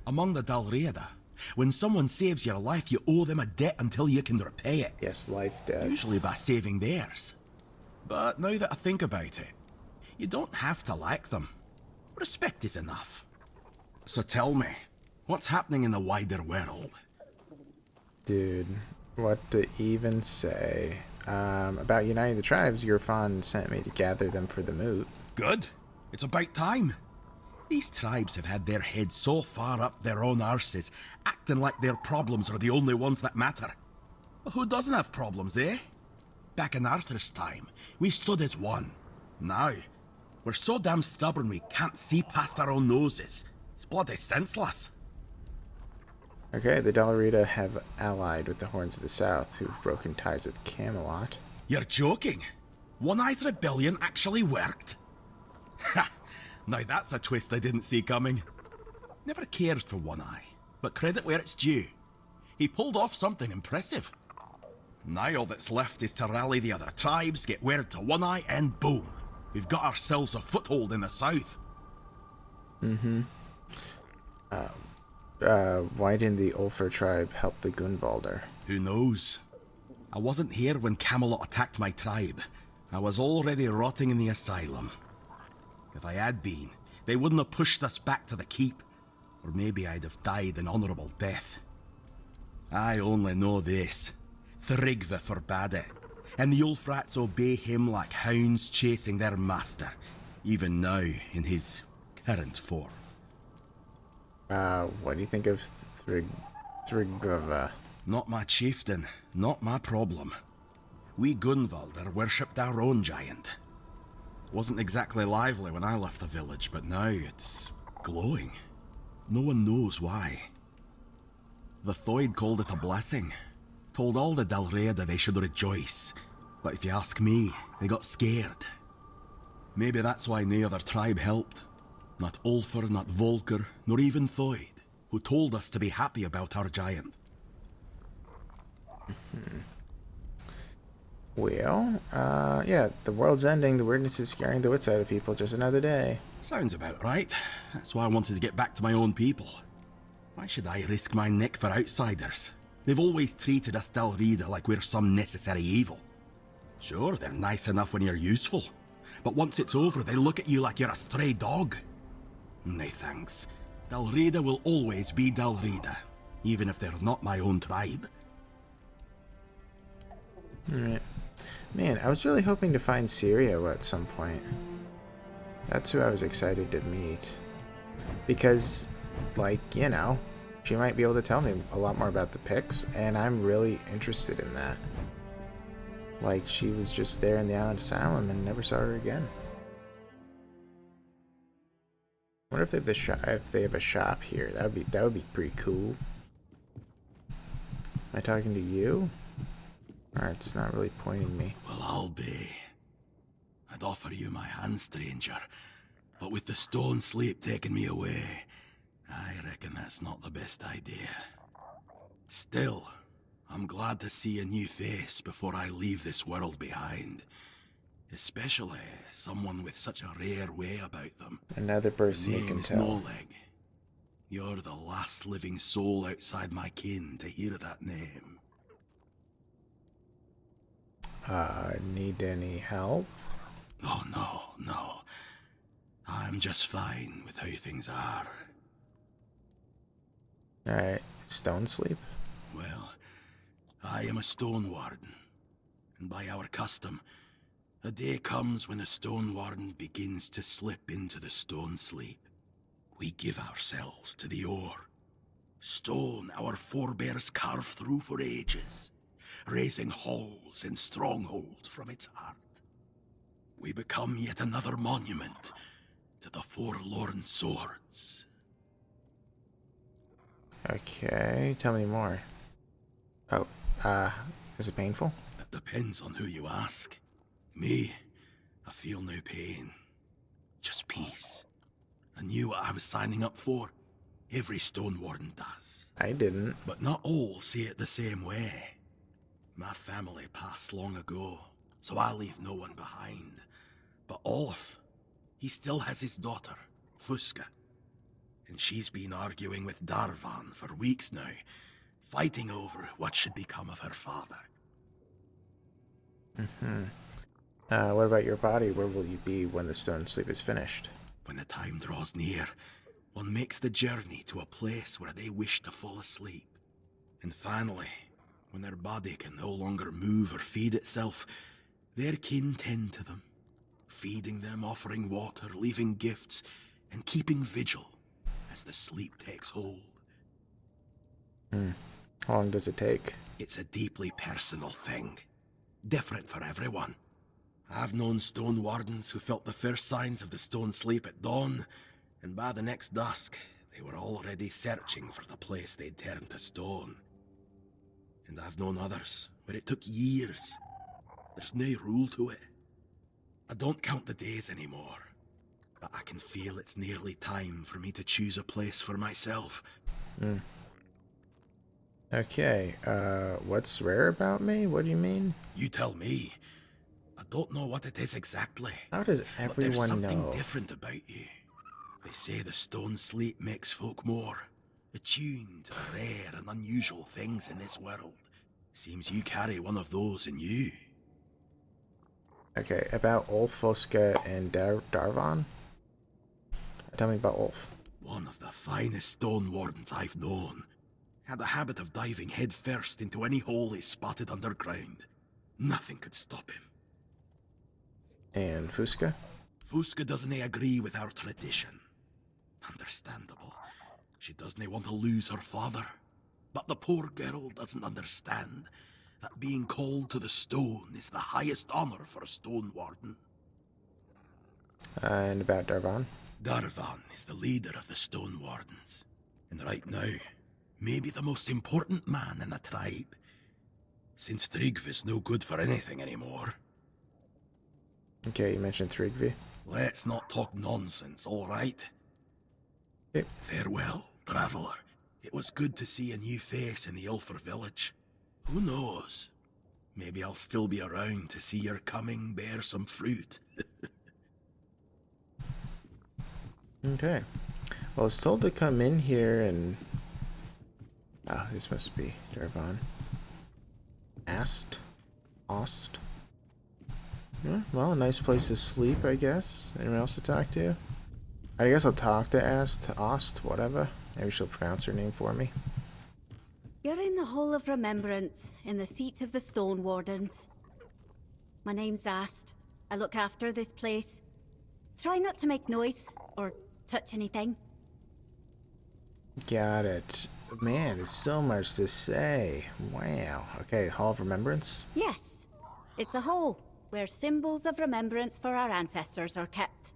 among the Dalriada, when someone saves your life, you owe them a debt until you can repay it. Yes, life debts. Usually by saving theirs. But now that I think about it, you don't have to like them. Respect is enough. So tell me, what's happening in the wider world? Dude, what to even say? About uniting the tribes, Gerfan sent me to gather them for the moot. Good. It's about time. These tribes have had their heads so far up their own arses, acting like their problems are the only ones that matter. Well, who doesn't have problems, eh? Back in Arthur's time, we stood as one. Now, We're so damn stubborn we can't see past our own noses. It's bloody senseless. Okay, the Dalrita have allied with the Horns of the South, who've broken ties with Camelot. You're joking? One Eye's rebellion actually worked? Ha! Now that's a twist I didn't see coming. Never cared for One Eye, but credit where it's due. He pulled off something impressive. Now all that's left is to rally the other tribes, get word to One Eye, and boom! We've got ourselves a foothold in the south. Why didn't the Ulfar tribe help the Gunvalder? Who knows? I wasn't here when Camelot attacked my tribe. I was already rotting in the asylum. If I had been, they wouldn't have pushed us back to the keep. Or maybe I'd have died an honourable death. I only know this. Thrigve forbade it. And the Ulfrats obey him like hounds chasing their master. Even now, in his current form. What do you think of Thrigve? Not my chieftain, not my problem. We Gunvalder worshipped our own giant. Wasn't exactly lively when I left the village, but now it's glowing. No one knows why. The Thoid called it a blessing. Told all the Dalriada they should rejoice. But if you ask me, they got scared. Maybe that's why no other tribe helped. Not Ulfar, not Volker, nor even Thoid, who told us to be happy about our giant. Well, yeah, the world's ending, the weirdness is scaring the wits out of people, just another day. Sounds about right. That's why I wanted to get back to my own people. Why should I risk my neck for outsiders? They've always treated us Dalrida like we're some necessary evil. Sure, they're nice enough when you're useful, but once it's over, they look at you like you're a stray dog. Nay, thanks. Dalrida will always be Dalrida, even if they're not my own tribe. Alright. Man, I was really hoping to find Syria at some point. That's who I was excited to meet. Because, like, you know, she might be able to tell me a lot more about the Picts, and I'm really interested in that. Like, she was just there in the island asylum and never saw her again. I wonder if they have if they have a shop here. That would be pretty cool. Am I talking to you? Alright, it's not really pointing me. Well, I'll be. I'd offer you my hand, stranger, but with the stone sleep taking me away, I reckon that's not the best idea. Still, I'm glad to see a new face before I leave this world behind. Especially someone with such a rare way about them. Another person you Name can is tell. Noleg. You're the last living soul outside my kin to hear that name. Need any help? Oh, no. I'm just fine with how things are. Alright, stone sleep? Well, I am a stone warden. And by our custom, a day comes when a stone warden begins to slip into the stone sleep. We give ourselves to the ore. Stone our forebears carved through for ages, raising halls and strongholds from its heart. We become yet another monument to the forlorn swords. Okay, tell me more. Oh, is it painful? That depends on who you ask. Me, I feel no pain. Just peace. I knew what I was signing up for. Every stone warden does. I didn't. But not all see it the same way. My family passed long ago, so I leave no one behind. But Olaf, he still has his daughter, Fuska. And she's been arguing with Darvan for weeks now, fighting over what should become of her father. What about your body? Where will you be when the stone sleep is finished? When the time draws near, one makes the journey to a place where they wish to fall asleep. And finally, when their body can no longer move or feed itself, their kin tend to them, feeding them, offering water, leaving gifts, and keeping vigil as the sleep takes hold. How long does it take? It's a deeply personal thing, different for everyone. I've known stone wardens who felt the first signs of the stone sleep at dawn, and by the next dusk, they were already searching for the place they'd turned to stone. And I've known others where it took years. There's no rule to it. I don't count the days anymore, but I can feel it's nearly time for me to choose a place for myself. Okay, what's rare about me? What do you mean? You tell me. I don't know what it is exactly. How does But there's everyone something know? different about you. They say the stone sleep makes folk more attuned to the rare and unusual things in this world. Seems you carry one of those in you. Okay, about Ulf, Fosca, and Darvan? Tell me about Ulf. One of the finest stone wardens I've known. Had a habit of diving head first into any hole he spotted underground. Nothing could stop him. And Fusca? Fusca doesn't agree with our tradition. Understandable. She doesn't want to lose her father. But the poor girl doesn't understand that being called to the stone is the highest honor for a stone warden. And about Darvan? Darvan is the leader of the stone wardens. And right now, maybe the most important man in the tribe. Since Tryggvi's no good for anything anymore. Okay, you mentioned Tryggvi. Let's not talk nonsense, all right? Okay. Farewell, traveler. It was good to see a new face in the Ulfer village. Who knows? Maybe I'll still be around to see your coming bear some fruit. Okay. Well, I was told to come in here and... Ah, this must be Darvan. Ost. Yeah, well, a nice place to sleep, I guess. Anyone else to talk to? I guess I'll talk to Ost, whatever. Maybe she'll pronounce her name for me. You're in the Hall of Remembrance, in the seat of the Stone Wardens. My name's Ast. I look after this place. Try not to make noise, or touch anything. Got it. Man, there's so much to say. Wow. Okay, Hall of Remembrance? Yes, it's a hall where symbols of remembrance for our ancestors are kept.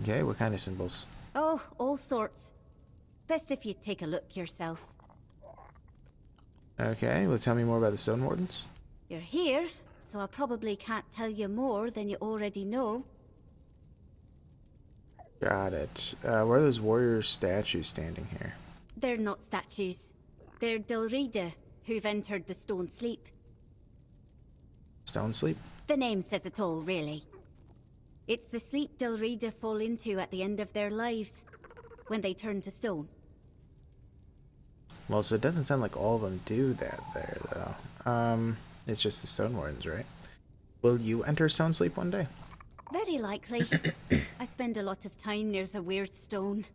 Okay, what kind of symbols? Oh, all sorts. Best if you take a look yourself. Okay, well, tell me more about the Stone Wardens. You're here, so I probably can't tell you more than you already know. Got it. Where are those warrior statues standing here? They're not statues. They're Dilrida, who've entered the Stone Sleep. Stone Sleep? The name says it all, really. It's the sleep Dilrida fall into at the end of their lives, when they turn to stone. Well, so it doesn't sound like all of them do that there, though. It's just the Stone Wardens, right? Will you enter Stone Sleep one day? Very likely. I spend a lot of time near the Weird Stone.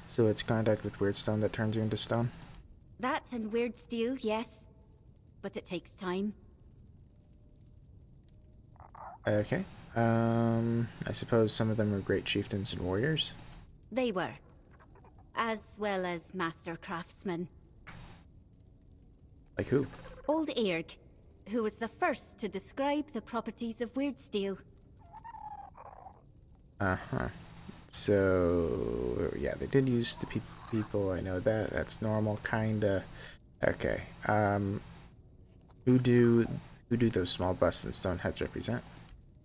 So it's contact with Weird Stone that turns you into stone? That and Weird Steel, yes. But it takes time. Okay. I suppose some of them are great chieftains and warriors? They were. As well as master craftsmen. Like who? Old Eirg, who was the first to describe the properties of Weird Steel. Uh-huh. So, yeah, they did use the people, I know that. That's normal, kinda. Okay. Who do those small busts and stone heads represent?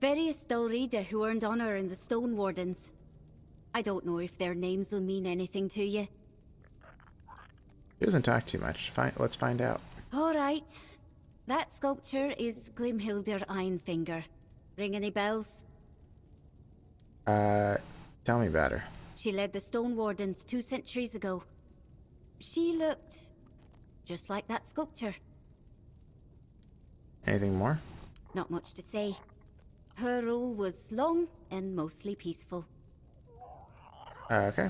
Various Dilrida who earned honor in the Stone Wardens. I don't know if their names will mean anything to you. He doesn't talk too much. Let's find out. All right. That sculpture is Glimhildur Ironfinger. Ring any bells? Tell me about her. She led the Stone Wardens 2 centuries ago. She looked just like that sculpture. Anything more? Not much to say. Her rule was long and mostly peaceful. Okay.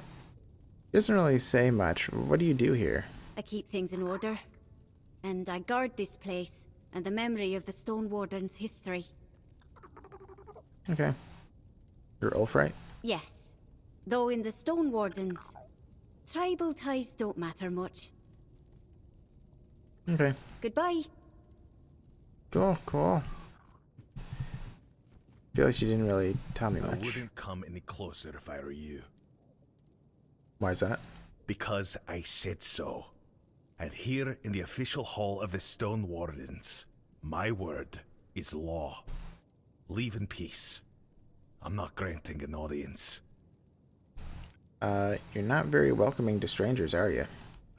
Doesn't really say much. What do you do here? I keep things in order. And I guard this place and the memory of the Stone Wardens' history. Okay. You're Ulf, right? Yes. Though in the Stone Wardens, tribal ties don't matter much. Okay. Goodbye. Cool, cool. Feel like she didn't really tell me I much. wouldn't come any closer if I were you. Why's that? Because I said so. And here in the official hall of the Stone Wardens, my word is law. Leave in peace. I'm not granting an audience. You're not very welcoming to strangers, are you?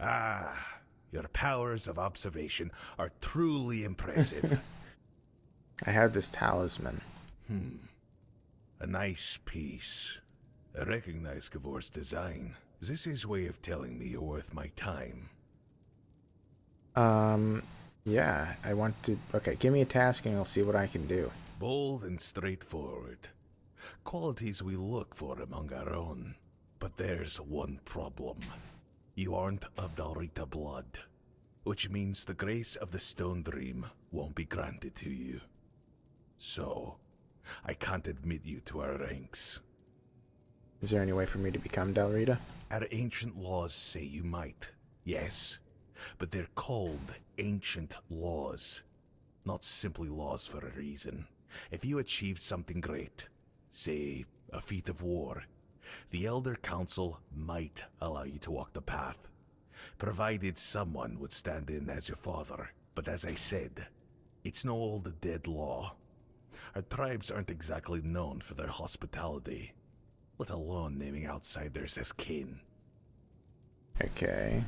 Ah, your powers of observation are truly impressive. I have this talisman. A nice piece. I recognize Gavor's design. Is this his way of telling me you're worth my time? Yeah, I want to... Okay, give me a task and I'll see what I can do. Bold and straightforward. Qualities we look for among our own. But there's one problem. You aren't of Dalrita blood, which means the grace of the Stone Dream won't be granted to you. So, I can't admit you to our ranks. Is there any way for me to become Dalrita? Our ancient laws say you might, yes, but they're called ancient laws, not simply laws for a reason. If you achieve something great, say a feat of war, the Elder Council might allow you to walk the path, provided someone would stand in as your father. But as I said, it's no old dead law. Our tribes aren't exactly known for their hospitality, let alone naming outsiders as kin. Okay.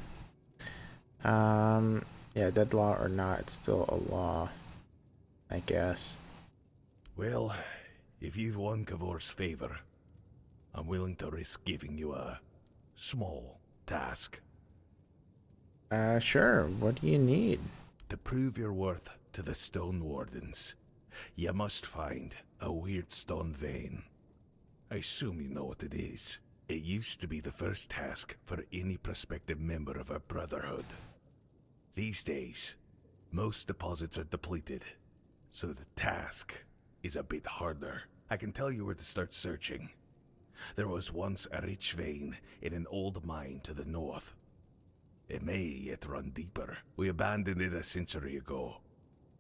Yeah, dead law or not, it's still a law, I guess. Well, if you've won Gavor's favor, I'm willing to risk giving you a small task. Sure. What do you need? To prove your worth to the Stone Wardens, you must find a weird stone vein. I assume you know what it is. It used to be the first task for any prospective member of our Brotherhood. These days, most deposits are depleted, so the task is a bit harder. I can tell you where to start searching. There was once a rich vein in an old mine to the north. It may yet run deeper. We abandoned it a century ago,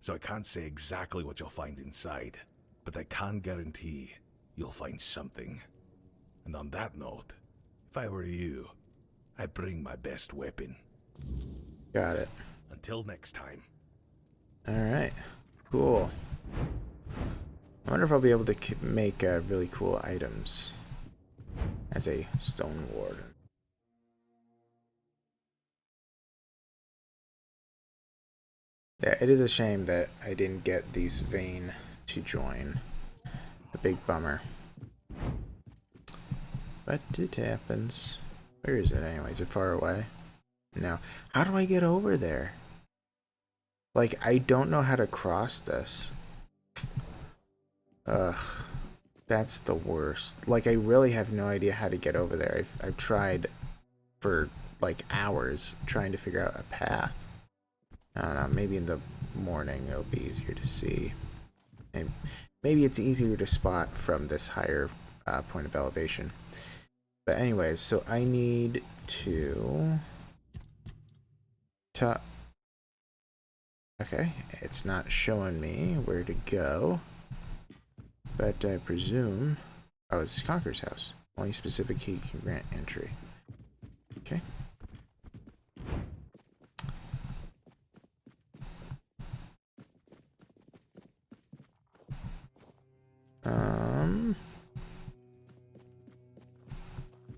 so I can't say exactly what you'll find inside, but I can guarantee you'll find something. And on that note, if I were you, I'd bring my best weapon. Got it. Until next time. Alright. Cool. I wonder if I'll be able to make really cool items as a Stone Warden. Yeah, it is a shame that I didn't get these Sveinn to join. A big bummer. But it happens. Where is it anyway? Is it far away? No. How do I get over there? Like, I don't know how to cross this. Ugh. That's the worst. Like, I really have no idea how to get over there. I've tried for, like, hours trying to figure out a path. I don't know, maybe in the morning it'll be easier to see. Maybe it's easier to spot from this higher point of elevation. But anyways, so I need to... Okay, it's not showing me where to go. But I presume... Oh, it's Conqueror's house. Only specific key can grant entry. Okay.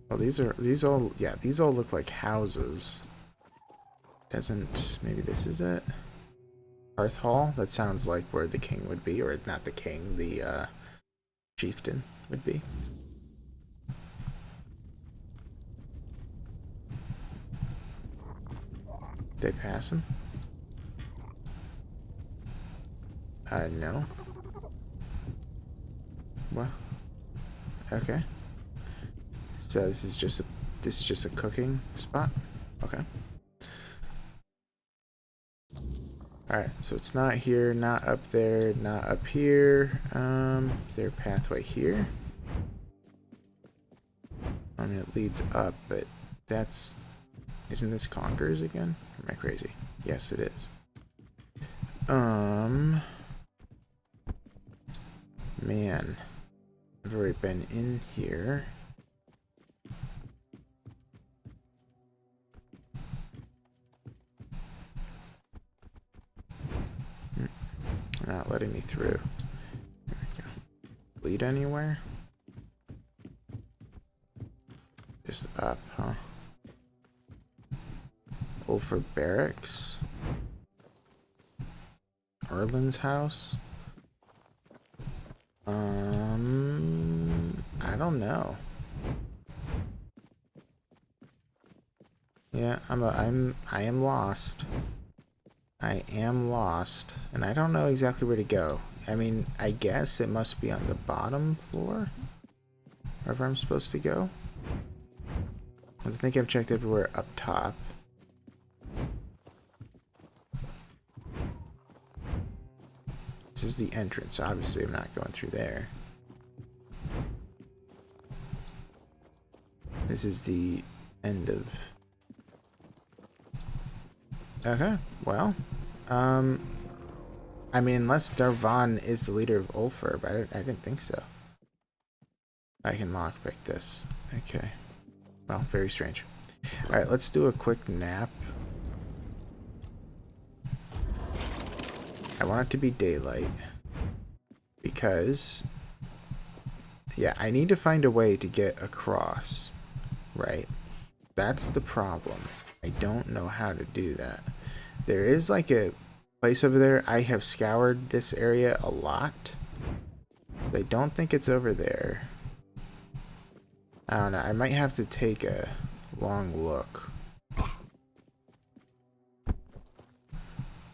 Well, these all look like houses. Maybe this is it? Hearth Hall? That sounds like where the king would be, or not the king, the chieftain would be. Did I pass him? No. Well, okay. So this is just a cooking spot. Okay. All right. So it's not here, not up there, not up here. Is there a pathway here? I mean, it leads up, but isn't this Conquerors again? Or am I crazy? Yes, it is. Man, I've already been in here. Not letting me through. There we go. Lead anywhere? Just up, huh? Ulford Barracks? Erlin's house? I don't know. Yeah, I am lost. I am lost, and I don't know exactly where to go. I mean, I guess it must be on the bottom floor, wherever I'm supposed to go. Because I think I've checked everywhere up top. This is the entrance, so obviously I'm not going through there. This is the end of... Okay, well, I mean, unless Darvan is the leader of Ulfur, but I didn't think so. I can lockpick this. Okay. Well, very strange. Alright, let's do a quick nap. I want it to be daylight. Because... yeah, I need to find a way to get across. Right? That's the problem. I don't know how to do that. There is like a place over there. I have scoured this area a lot. I don't think it's over there. I don't know. I might have to take a long look.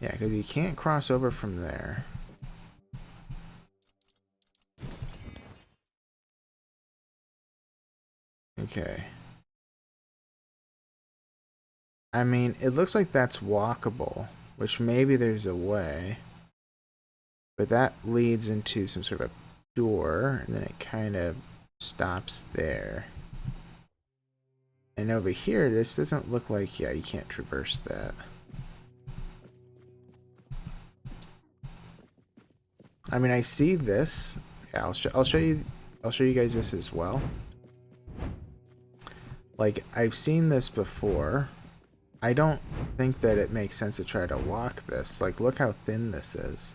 Yeah, because you can't cross over from there. Okay. I mean, it looks like that's walkable, which maybe there's a way. But that leads into some sort of a door, and then it kind of stops there. And over here, this doesn't look like, yeah, you can't traverse that. I mean, I see this. Yeah, I'll show you guys this as well. Like, I've seen this before. I don't think that it makes sense to try to walk this. Like, look how thin this is.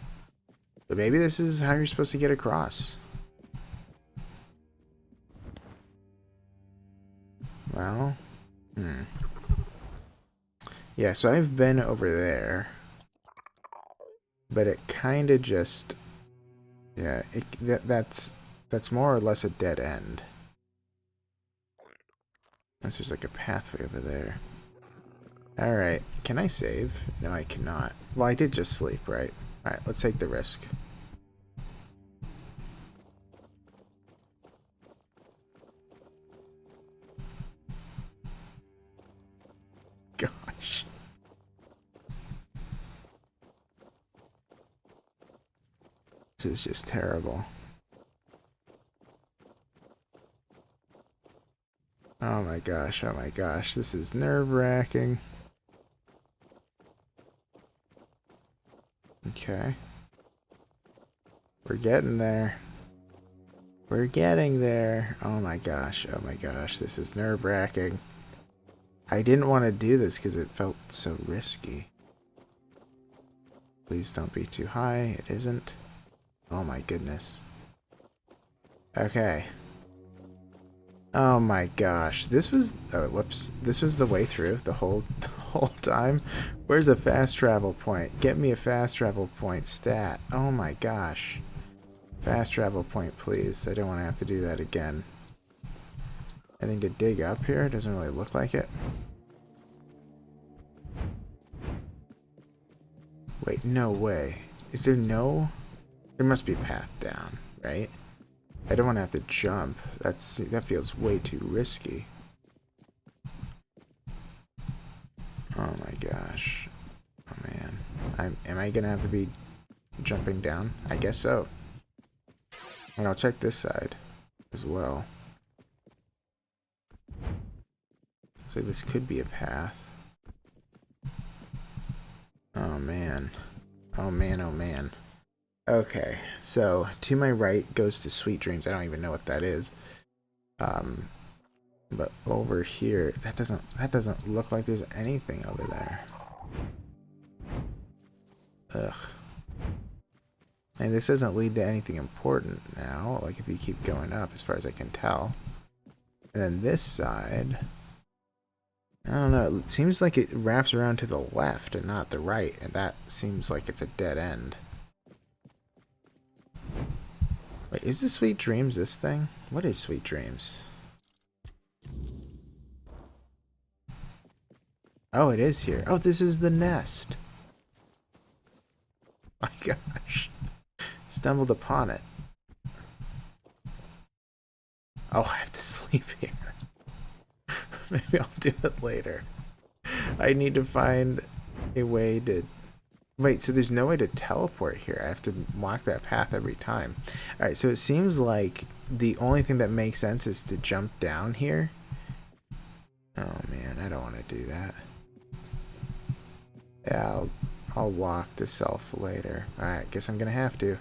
But maybe this is how you're supposed to get across. Well, yeah, so I've been over there. But it kind of just... yeah, that's more or less a dead end. Unless there's like a pathway over there. Alright, can I save? No, I cannot. Well, I did just sleep, right? Alright, let's take the risk. Gosh. This is just terrible. Oh my gosh, this is nerve-wracking. Okay. We're getting there. We're getting there. Oh my gosh, this is nerve-wracking. I didn't want to do this because it felt so risky. Please don't be too high. It isn't. Oh my goodness. Okay. Oh my gosh. This was... oh, whoops. This was the way through the whole time. Where's a fast travel point? Get me a fast travel point stat. Oh my gosh. Fast travel point, please. I don't want to have to do that again. I think to dig up here, it doesn't really look like it. Wait, no way. Is there no... there must be a path down, right? I don't want to have to jump. That feels way too risky. Oh my gosh. Oh man. Am I gonna have to be jumping down? I guess so. And I'll check this side as well. So this could be a path. Oh man. Oh man, oh man. Okay, so to my right goes to Sweet Dreams. I don't even know what that is. But over here, that doesn't look like there's anything over there. Ugh. And this doesn't lead to anything important now, like if you keep going up, as far as I can tell. And then this side, I don't know, it seems like it wraps around to the left and not the right, and that seems like it's a dead end. Wait, is the Sweet Dreams this thing? What is Sweet Dreams? Oh, it is here. Oh, this is the nest. My gosh. Stumbled upon it. Oh, I have to sleep here. Maybe I'll do it later. I need to find a way to... Wait, so there's no way to teleport here. I have to walk that path every time. Alright, so it seems like the only thing that makes sense is to jump down here. Oh man, I don't want to do that. Yeah, I'll walk to self later. Alright, guess I'm gonna have to.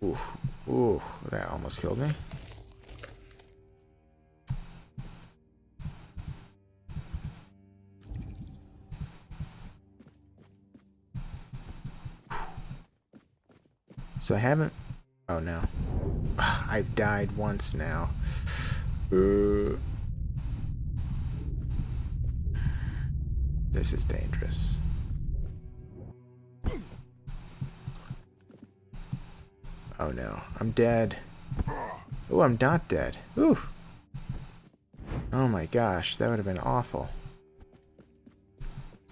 Ooh, ooh, that almost killed me. So I haven't... Oh no. I've died once now. This is dangerous. Oh no, I'm dead. Oh, I'm not dead. Ooh. Oh my gosh, that would have been awful.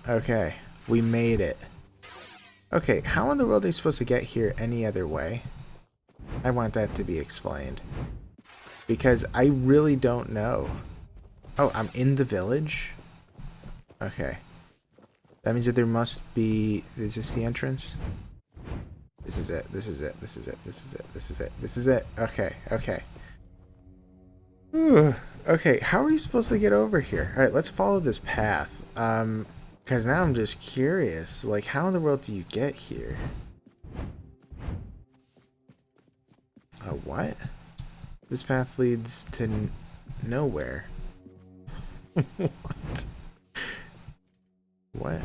Okay, we made it. Okay, how in the world are you supposed to get here any other way? I want that to be explained. Because I really don't know. Oh, I'm in the village? Okay. That means that there must be... Is this the entrance? This is it. This is it. This is it. This is it. This is it. This is it. Okay. Okay. Whew. Okay. How are you supposed to get over here? All right. Let's follow this path. Because now I'm just curious. Like, how in the world do you get here? What? This path leads to nowhere. What? What?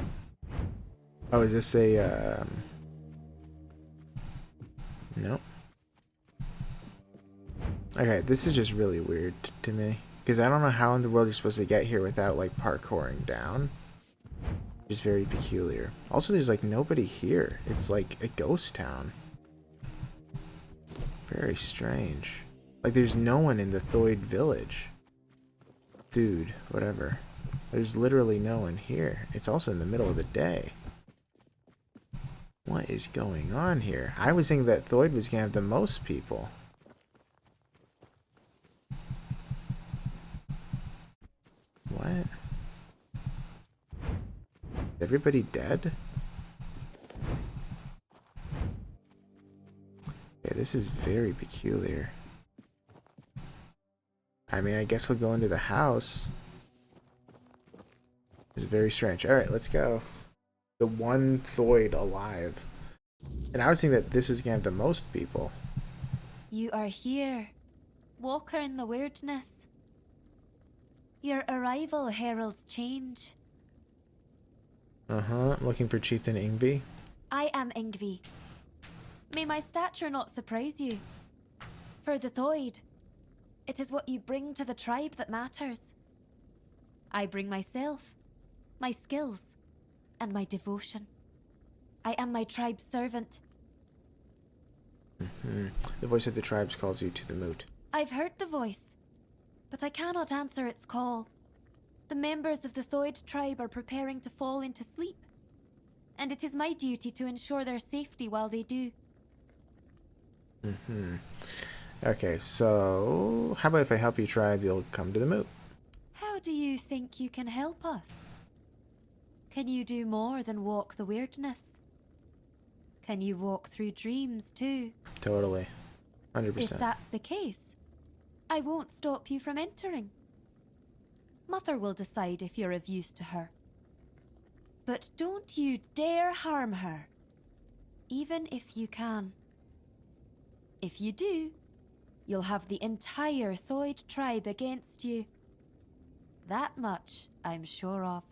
Oh, is this a, Nope. Okay, this is just really weird to me. Because I don't know how in the world you're supposed to get here without, like, parkouring down. Just very peculiar. Also, there's, like, nobody here. It's, like, a ghost town. Very strange. Like, there's no one in the Thoid village. Dude, whatever. There's literally no one here. It's also in the middle of the day. What is going on here? I was thinking that Thoid was going to have the most people. What? Is everybody dead? Yeah, this is very peculiar. I mean, I guess we'll go into the house. It's very strange. Alright, let's go. The one Thoid alive. And I was thinking that this was going to have the most people. You are here, walker in the weirdness. Your arrival heralds change. I'm looking for Chieftain Ingvi. I am Ingvi. May my stature not surprise you. For the Thoid, it is what you bring to the tribe that matters. I bring myself, my skills, and my devotion. I am my tribe's servant. The voice of the tribes calls you to the moot. I've heard the voice, but I cannot answer its call. The members of the Thoid tribe are preparing to fall into sleep, and it is my duty to ensure their safety while they do. Okay, so how about if I help you tribe, you'll come to the moot? How do you think you can help us? Can you do more than walk the weirdness? Can you walk through dreams too? Totally. 100%. If that's the case, I won't stop you from entering. Mother will decide if you're of use to her. But don't you dare harm her, even if you can. If you do, you'll have the entire Thoid tribe against you. That much I'm sure of.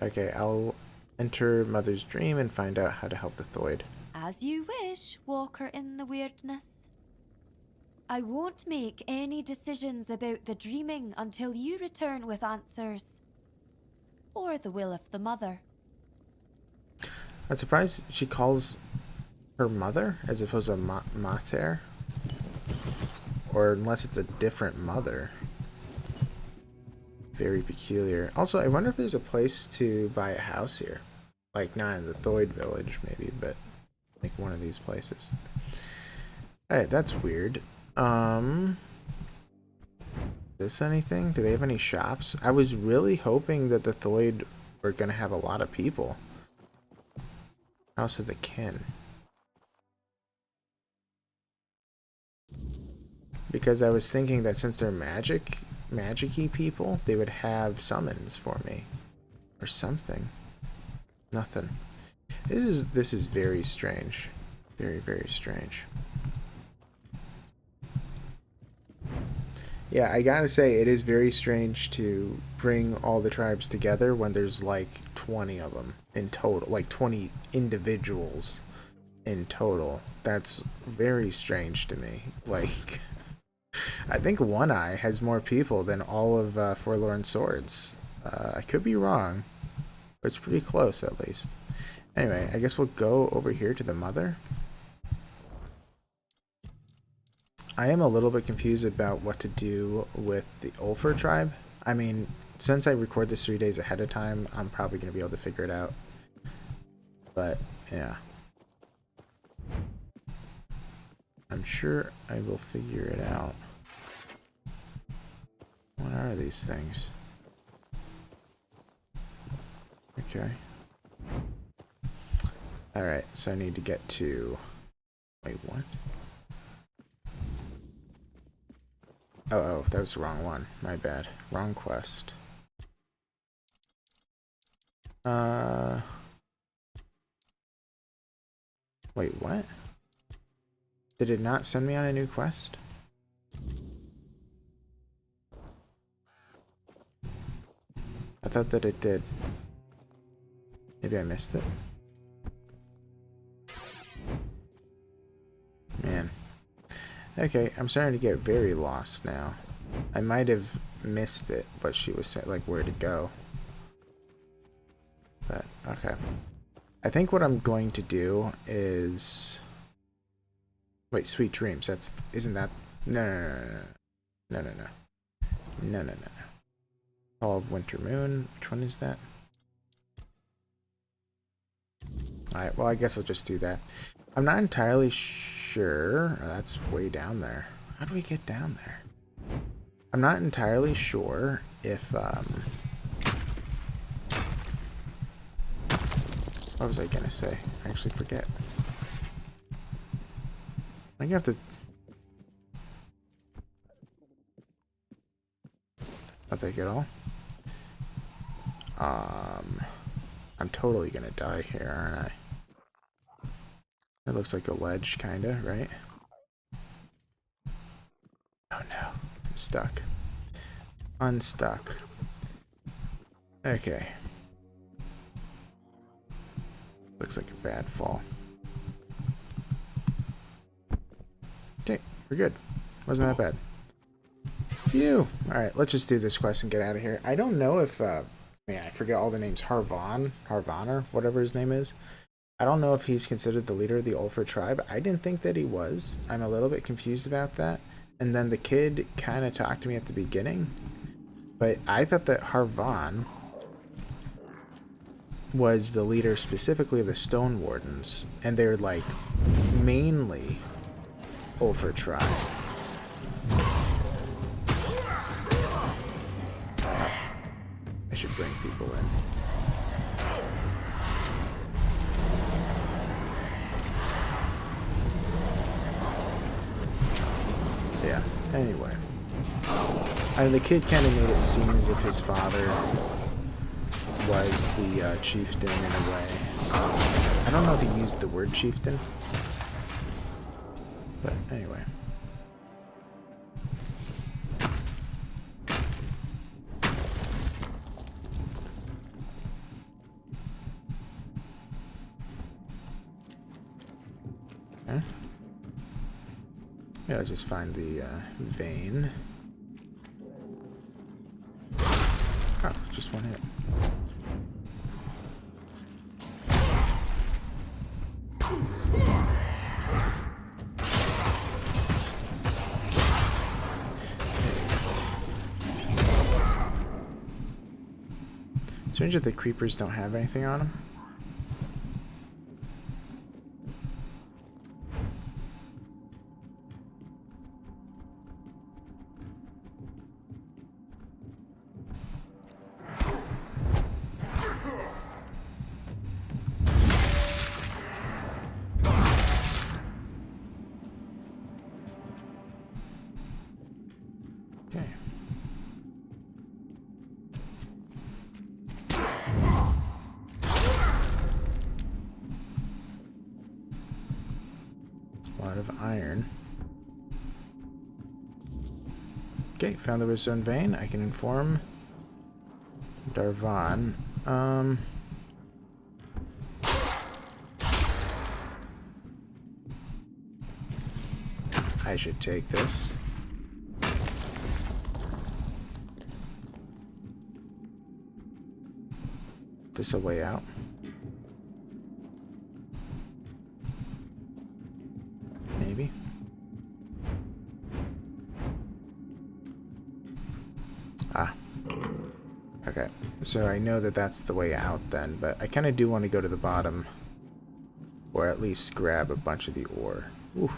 Okay, I'll enter Mother's dream and find out how to help the Thoid. As you wish, Walker in the Weirdness. I won't make any decisions about the dreaming until you return with answers. Or the will of the mother. I'm surprised she calls her mother as opposed to mater. Or unless it's a different mother. Very peculiar. Also, I wonder if there's a place to buy a house here. Like, not in the Thoid village, maybe, but like one of these places. Alright, that's weird. This anything? Do they have any shops? I was really hoping that the Thoid were going to have a lot of people. House of the Kin. Because I was thinking that since they're magic-y people, they would have summons for me. Or something. Nothing. This is very strange. Very, very strange. Yeah, I gotta say, it is very strange to bring all the tribes together when there's like 20 of them in total. Like 20 individuals in total. That's very strange to me. Like, I think One Eye has more people than all of Forlorn Swords. I could be wrong, but it's pretty close at least. Anyway, I guess we'll go over here to the mother. I am a little bit confused about what to do with the Ulfar tribe. I mean, since I record this 3 days ahead of time, I'm probably going to be able to figure it out. But, yeah. I'm sure I will figure it out. What are these things? Okay. Alright, so I need to get to... Wait, what? Oh, that was the wrong one. My bad. Wrong quest. Wait, what? Did it not send me on a new quest? I thought that it did. Maybe I missed it. Man. Okay, I'm starting to get very lost now. I might have missed it, but she was saying, like, where to go. But, okay. I think what I'm going to do is... Wait, Sweet Dreams, that's... Isn't that... No. Call of Winter Moon. Which one is that? Alright, well, I guess I'll just do that. I'm not entirely sure. Oh, that's way down there. How do we get down there? I'm not entirely sure if, what was I gonna say? I actually forget. I have to... I'll take it all. I'm totally gonna die here, aren't I? It looks like a ledge, kinda, right? Oh no, I'm stuck. Unstuck. Okay. Looks like a bad fall. Okay, we're good. Wasn't that bad. Phew! Alright, let's just do this quest and get out of here. I don't know if, man, I forget all the names. Harvaner, whatever his name is. I don't know if he's considered the leader of the Ulfar tribe. I didn't think that he was. I'm a little bit confused about that. And then the kid kind of talked to me at the beginning. But I thought that Harvan was the leader specifically of the Stone Wardens. And they're like mainly Ulfar tribe. I should bring people in. Yeah, anyway. And the kid kind of made it seem as if his father was the chieftain in a way. I don't know if he used the word chieftain, but anyway. Okay. Yeah, let's just find the vein. Oh, just one hit. Strange that the creepers don't have anything on them. Okay. A lot of iron. Okay, found the redstone vein. I can inform Darvan. I should take this. This a way out? Maybe. Ah. Okay. So I know that that's the way out then, but I kind of do want to go to the bottom. Or at least grab a bunch of the ore. Ooh.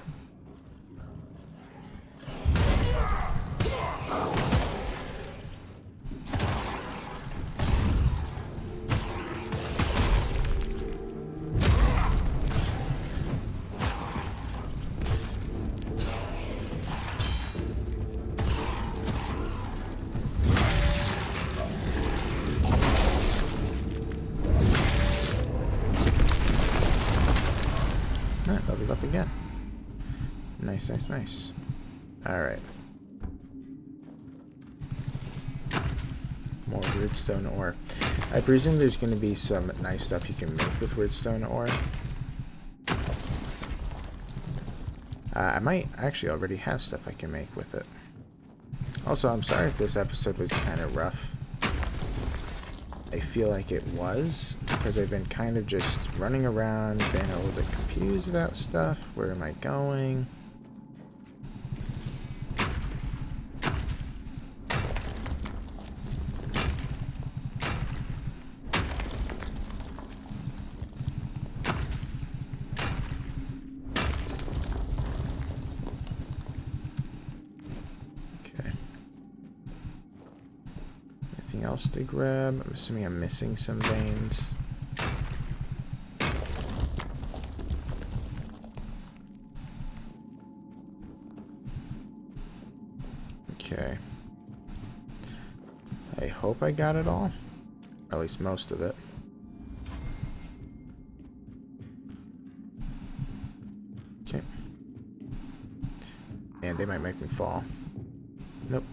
Alright, leveled up again. Nice, nice, nice. Alright. More redstone ore. I presume there's going to be some nice stuff you can make with redstone ore. I might actually already have stuff I can make with it. Also, I'm sorry if this episode was kind of rough. I feel like it was, because I've been kind of just running around, being a little bit confused about stuff. Where am I going? Else to grab. I'm assuming I'm missing some veins. Okay. I hope I got it all. At least most of it. Okay. And they might make me fall. Nope.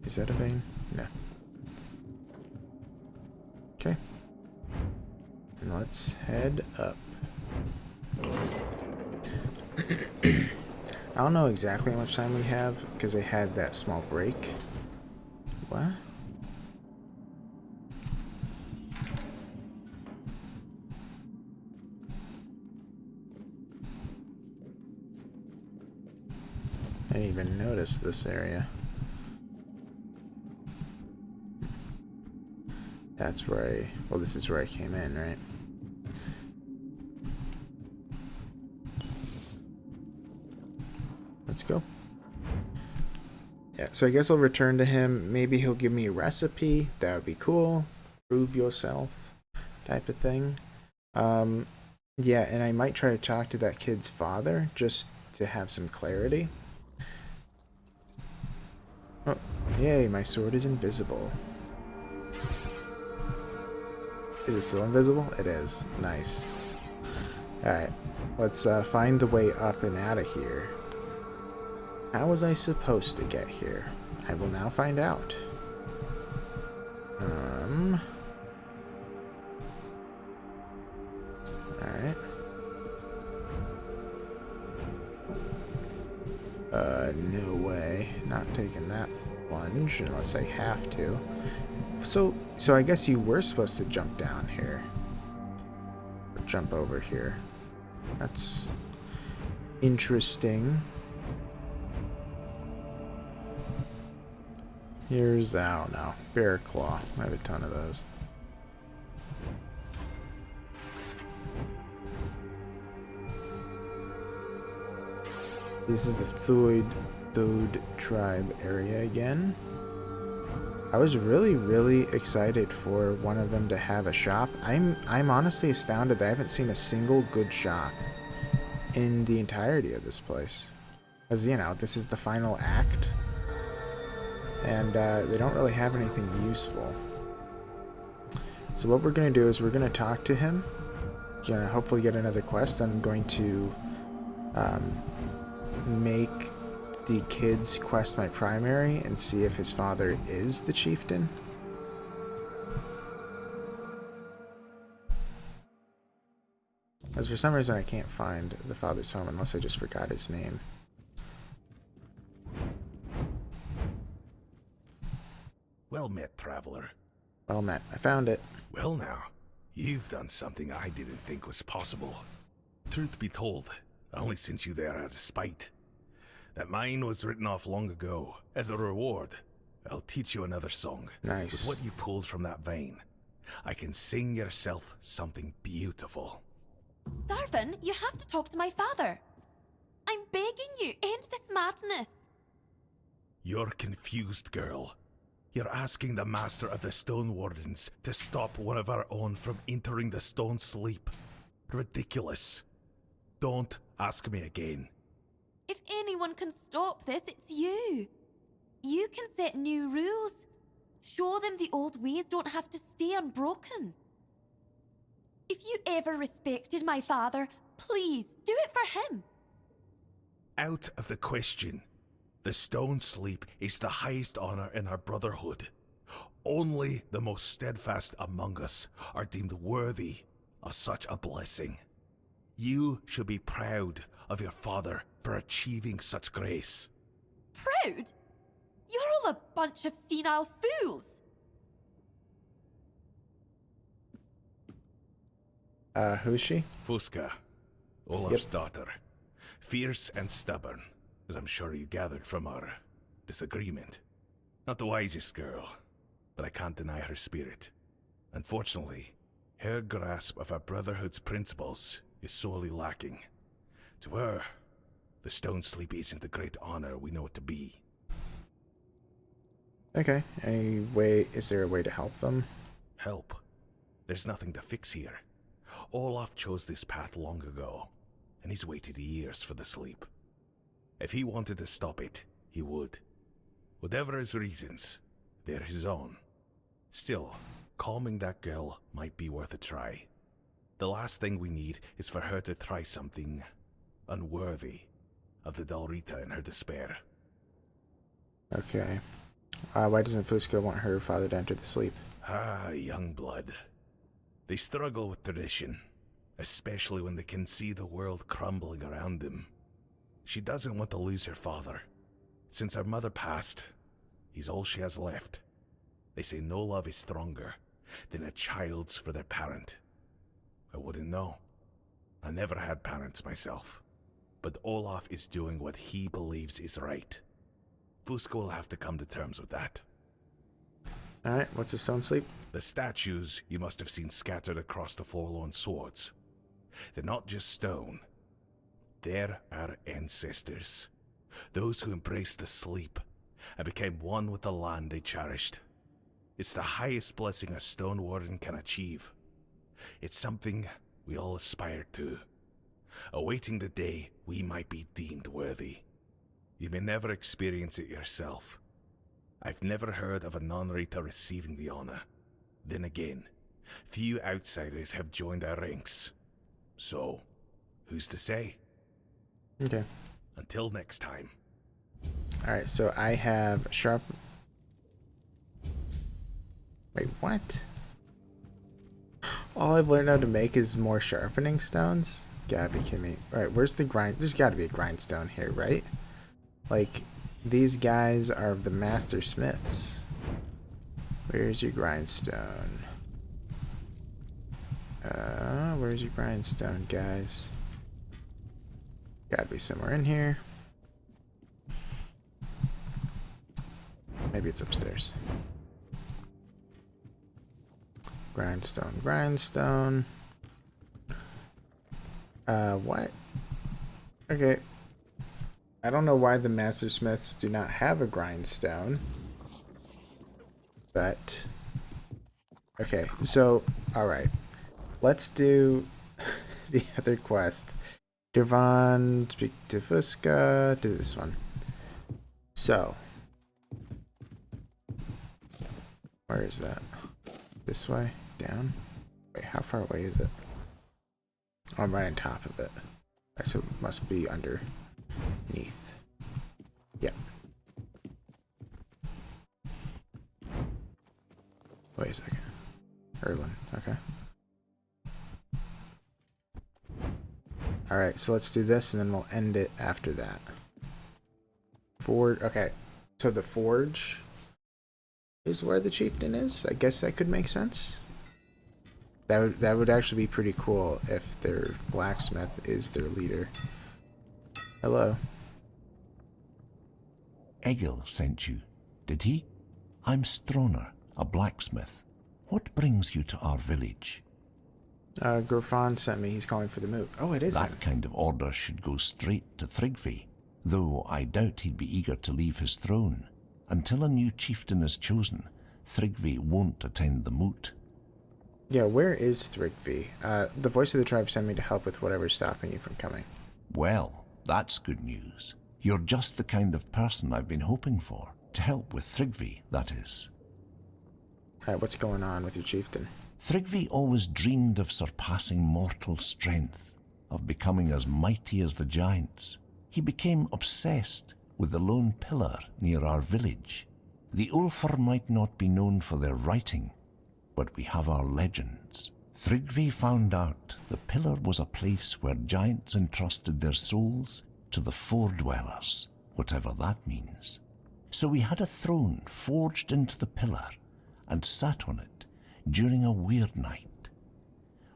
Is that a vein? No. Okay. And let's head up. I don't know exactly how much time we have, because I had that small break. What? I didn't even notice this area. That's where I... Well, this is where I came in, right? Let's go. Yeah, so I guess I'll return to him. Maybe he'll give me a recipe. That would be cool. Prove yourself type of thing. Yeah, and I might try to talk to that kid's father just to have some clarity. Yay, my sword is invisible. Is it still invisible? It is. Nice. Alright, let's find the way up and out of here. How was I supposed to get here? I will now find out. Alright. No way. Not taking that plunge unless I have to. So I guess you were supposed to jump down here. Or jump over here. That's interesting. Here's, I don't know, bear claw. I have a ton of those. This is the Thode tribe area again. I was really excited for one of them to have a shop. I'm honestly astounded that I haven't seen a single good shop in the entirety of this place. Because, you know, this is the final act. And they don't really have anything useful. So what we're going to do is we're going to talk to him. Gonna hopefully get another quest. Then I'm going to make the kid's quest my primary and see if his father is the chieftain. As for some reason I can't find the father's home unless I just forgot his name. Well met, traveler. Well met. I found it. Well now, you've done something I didn't think was possible. Truth be told, I only sent you there out of spite. That mine was written off long ago. As a reward, I'll teach you another song. Nice. With what you pulled from that vein, I can sing yourself something beautiful. Darvin, you have to talk to my father. I'm begging you, end this madness. You're confused, girl. You're asking the master of the Stone Wardens to stop one of our own from entering the Stone Sleep. Ridiculous. Don't ask me again. If anyone can stop this, it's you. You can set new rules. Show them the old ways don't have to stay unbroken. If you ever respected my father, please do it for him. Out of the question. The Stone Sleep is the highest honor in our brotherhood. Only the most steadfast among us are deemed worthy of such a blessing. You should be proud of your father for achieving such grace. Proud? You're all a bunch of senile fools. Who's she? Fusca, Olaf's daughter. Fierce and stubborn, as I'm sure you gathered from our disagreement. Not the wisest girl, but I can't deny her spirit. Unfortunately, her grasp of our brotherhood's principles is sorely lacking. To her, the Stone Sleep isn't the great honor we know it to be. Okay. Is there a way to help them? Help? There's nothing to fix here. Olaf chose this path long ago, and he's waited years for the sleep. If he wanted to stop it, he would. Whatever his reasons, they're his own. Still, calming that girl might be worth a try. The last thing we need is for her to try something unworthy of the Dalrita in her despair. Okay. Why doesn't Fusca want her father to enter the sleep? Ah, young blood. They struggle with tradition, especially when they can see the world crumbling around them. She doesn't want to lose her father. Since her mother passed, he's all she has left. They say no love is stronger than a child's for their parent. I wouldn't know. I never had parents myself. But Olaf is doing what he believes is right. Fusca will have to come to terms with that. Alright, what's a stone sleep? The statues you must have seen scattered across the forlorn swords. They're not just stone. They're our ancestors. Those who embraced the sleep and became one with the land they cherished. It's the highest blessing a stone warden can achieve. It's something we all aspire to, awaiting the day we might be deemed worthy. You may never experience it yourself. I've never heard of a non-Riata receiving the honor. Then again, few outsiders have joined our ranks. So, who's to say? Okay. Until next time. Alright, so I have sharp... Wait, what? All I've learned how to make is more sharpening stones? Gotta be kidding me. Alright, where's the grind? There's gotta be a grindstone here, right? Like, these guys are the master smiths. Where's your grindstone? Where's your grindstone, guys? Gotta be somewhere in here. Maybe it's upstairs. Grindstone, grindstone. What? Okay. I don't know why the Master Smiths do not have a grindstone. But... Okay, so, alright. Let's do the other quest. Devon, speak to Fusca, do this one. So. Where is that? This way? Down? Wait, how far away is it? Oh, I'm right on top of it. So it must be underneath. Yep. Wait a second. Erlin, okay. Alright, so let's do this and then we'll end it after that. Forge, okay. So the forge is where the chieftain is? I guess that could make sense. That would actually be pretty cool if their blacksmith is their leader. Hello. Egil sent you, did he? I'm Stroner, a blacksmith. What brings you to our village? Grafan sent me. He's calling for the moot. Oh, it is That him. kind of order should go straight to Thrigvi, though I doubt he'd be eager to leave his throne. Until a new chieftain is chosen, Thrigvi won't attend the moot. Yeah, where is Thrigvi? The voice of the tribe sent me to help with whatever's stopping you from coming. Well, that's good news. You're just the kind of person I've been hoping for. To help with Thrigvi, that is. What's going on with your chieftain? Thrigvi always dreamed of surpassing mortal strength, of becoming as mighty as the giants. He became obsessed with the lone pillar near our village. The Ulfar might not be known for their writing, but we have our legends. Thrigvi found out the pillar was a place where giants entrusted their souls to the foredwellers, whatever that means. So we had a throne forged into the pillar and sat on it during a weird night.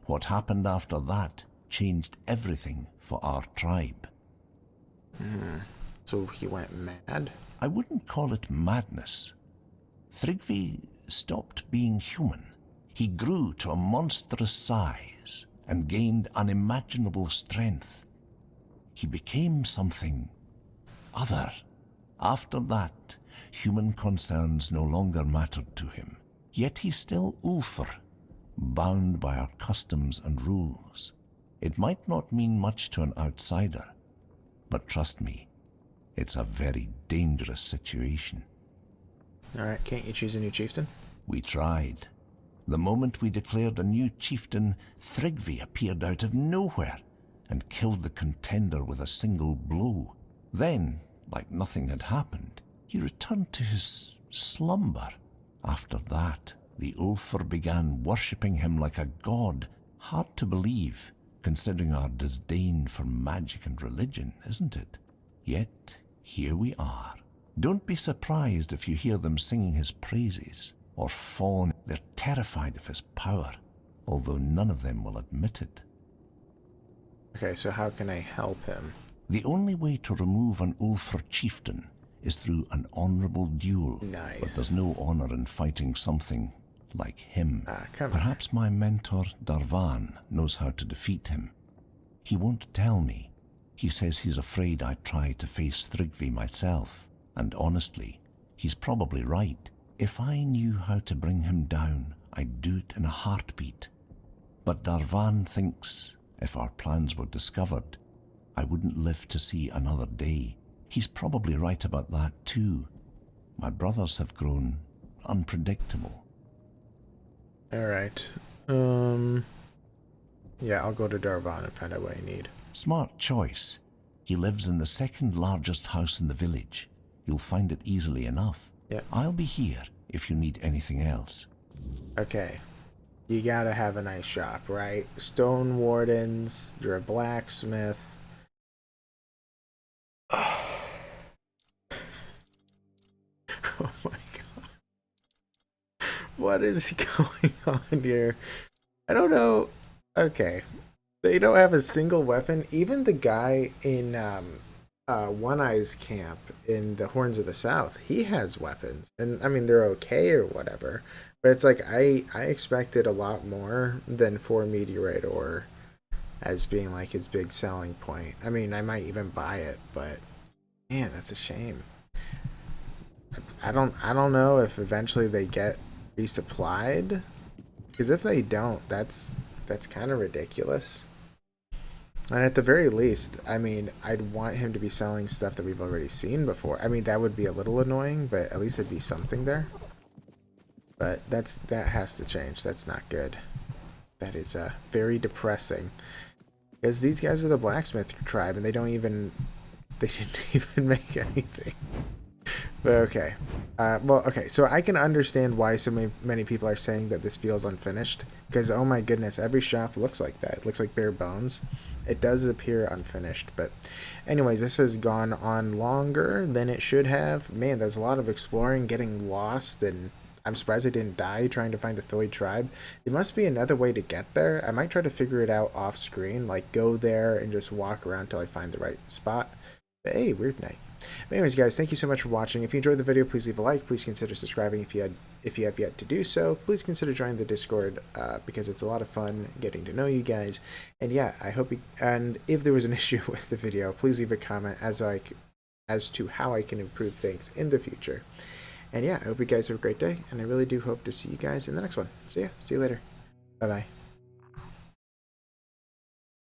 What happened after that changed everything for our tribe. So he went mad? I wouldn't call it madness. Thrigvi stopped being human. He grew to a monstrous size and gained unimaginable strength. He became something other. After that, human concerns no longer mattered to him. Yet he's still Ulfar, bound by our customs and rules. It might not mean much to an outsider, but trust me, it's a very dangerous situation. Alright, can't you choose a new chieftain? We tried. The moment we declared a new chieftain, Thrigvi appeared out of nowhere and killed the contender with a single blow. Then, like nothing had happened, he returned to his slumber. After that, the Ulfar began worshipping him like a god. Hard to believe, considering our disdain for magic and religion, isn't it? Yet, here we are. Don't be surprised if you hear them singing his praises, or fawn. They're terrified of his power, although none of them will admit it. Okay, so how can I help him? The only way to remove an Ulfar chieftain is through an honorable duel. Nice. But there's no honor in fighting something like him. Come on. Perhaps my mentor, Darvan, knows how to defeat him. He won't tell me. He says he's afraid I'd try to face Thrigvi myself. And honestly, he's probably right. If I knew how to bring him down, I'd do it in a heartbeat. But Darvan thinks if our plans were discovered, I wouldn't live to see another day. He's probably right about that too. My brothers have grown unpredictable. Alright. Yeah, I'll go to Darvan and find out what I need. Smart choice. He lives in the second largest house in the village. You'll find it easily enough. Yep. I'll be here if you need anything else. Okay. You gotta have a nice shop, right? Stone Wardens, you're a blacksmith. Oh my god. What is going on here? I don't know. Okay. They don't have a single weapon. Even the guy in One Eye's camp in the Horns of the South, he has weapons. And I mean, they're okay or whatever. But it's like, I expected a lot more than 4 meteorite ore as being like his big selling point. I mean, I might even buy it, but man, that's a shame. I don't know if eventually they get resupplied, because if they don't, that's kind of ridiculous. And at the very least, I mean, I'd want him to be selling stuff that we've already seen before. I mean, that would be a little annoying, but at least it'd be something there. But that has to change. That's not good. That is very depressing. Because these guys are the blacksmith tribe, and they didn't even make anything. But okay. Well, okay, so I can understand why so many people are saying that this feels unfinished. Because, oh my goodness, every shop looks like that. It looks like bare bones. It does appear unfinished. But anyways, this has gone on longer than it should have. Man, there's a lot of exploring, getting lost, and I'm surprised I didn't die trying to find the Thoid tribe. There must be another way to get there. I might try to figure it out off screen, like go there and just walk around till I find the right spot. But hey, weird night. But anyways, guys, thank you so much for watching. If you enjoyed the video, please leave a like. Please consider subscribing if you have yet to do so. Please consider joining the Discord because it's a lot of fun getting to know you guys. And yeah, I hope you, and if there was an issue with the video, please leave a comment as to how I can improve things in the future. And yeah, I hope you guys have a great day, and I really do hope to see you guys in the next one. So yeah, see you later. Bye-bye.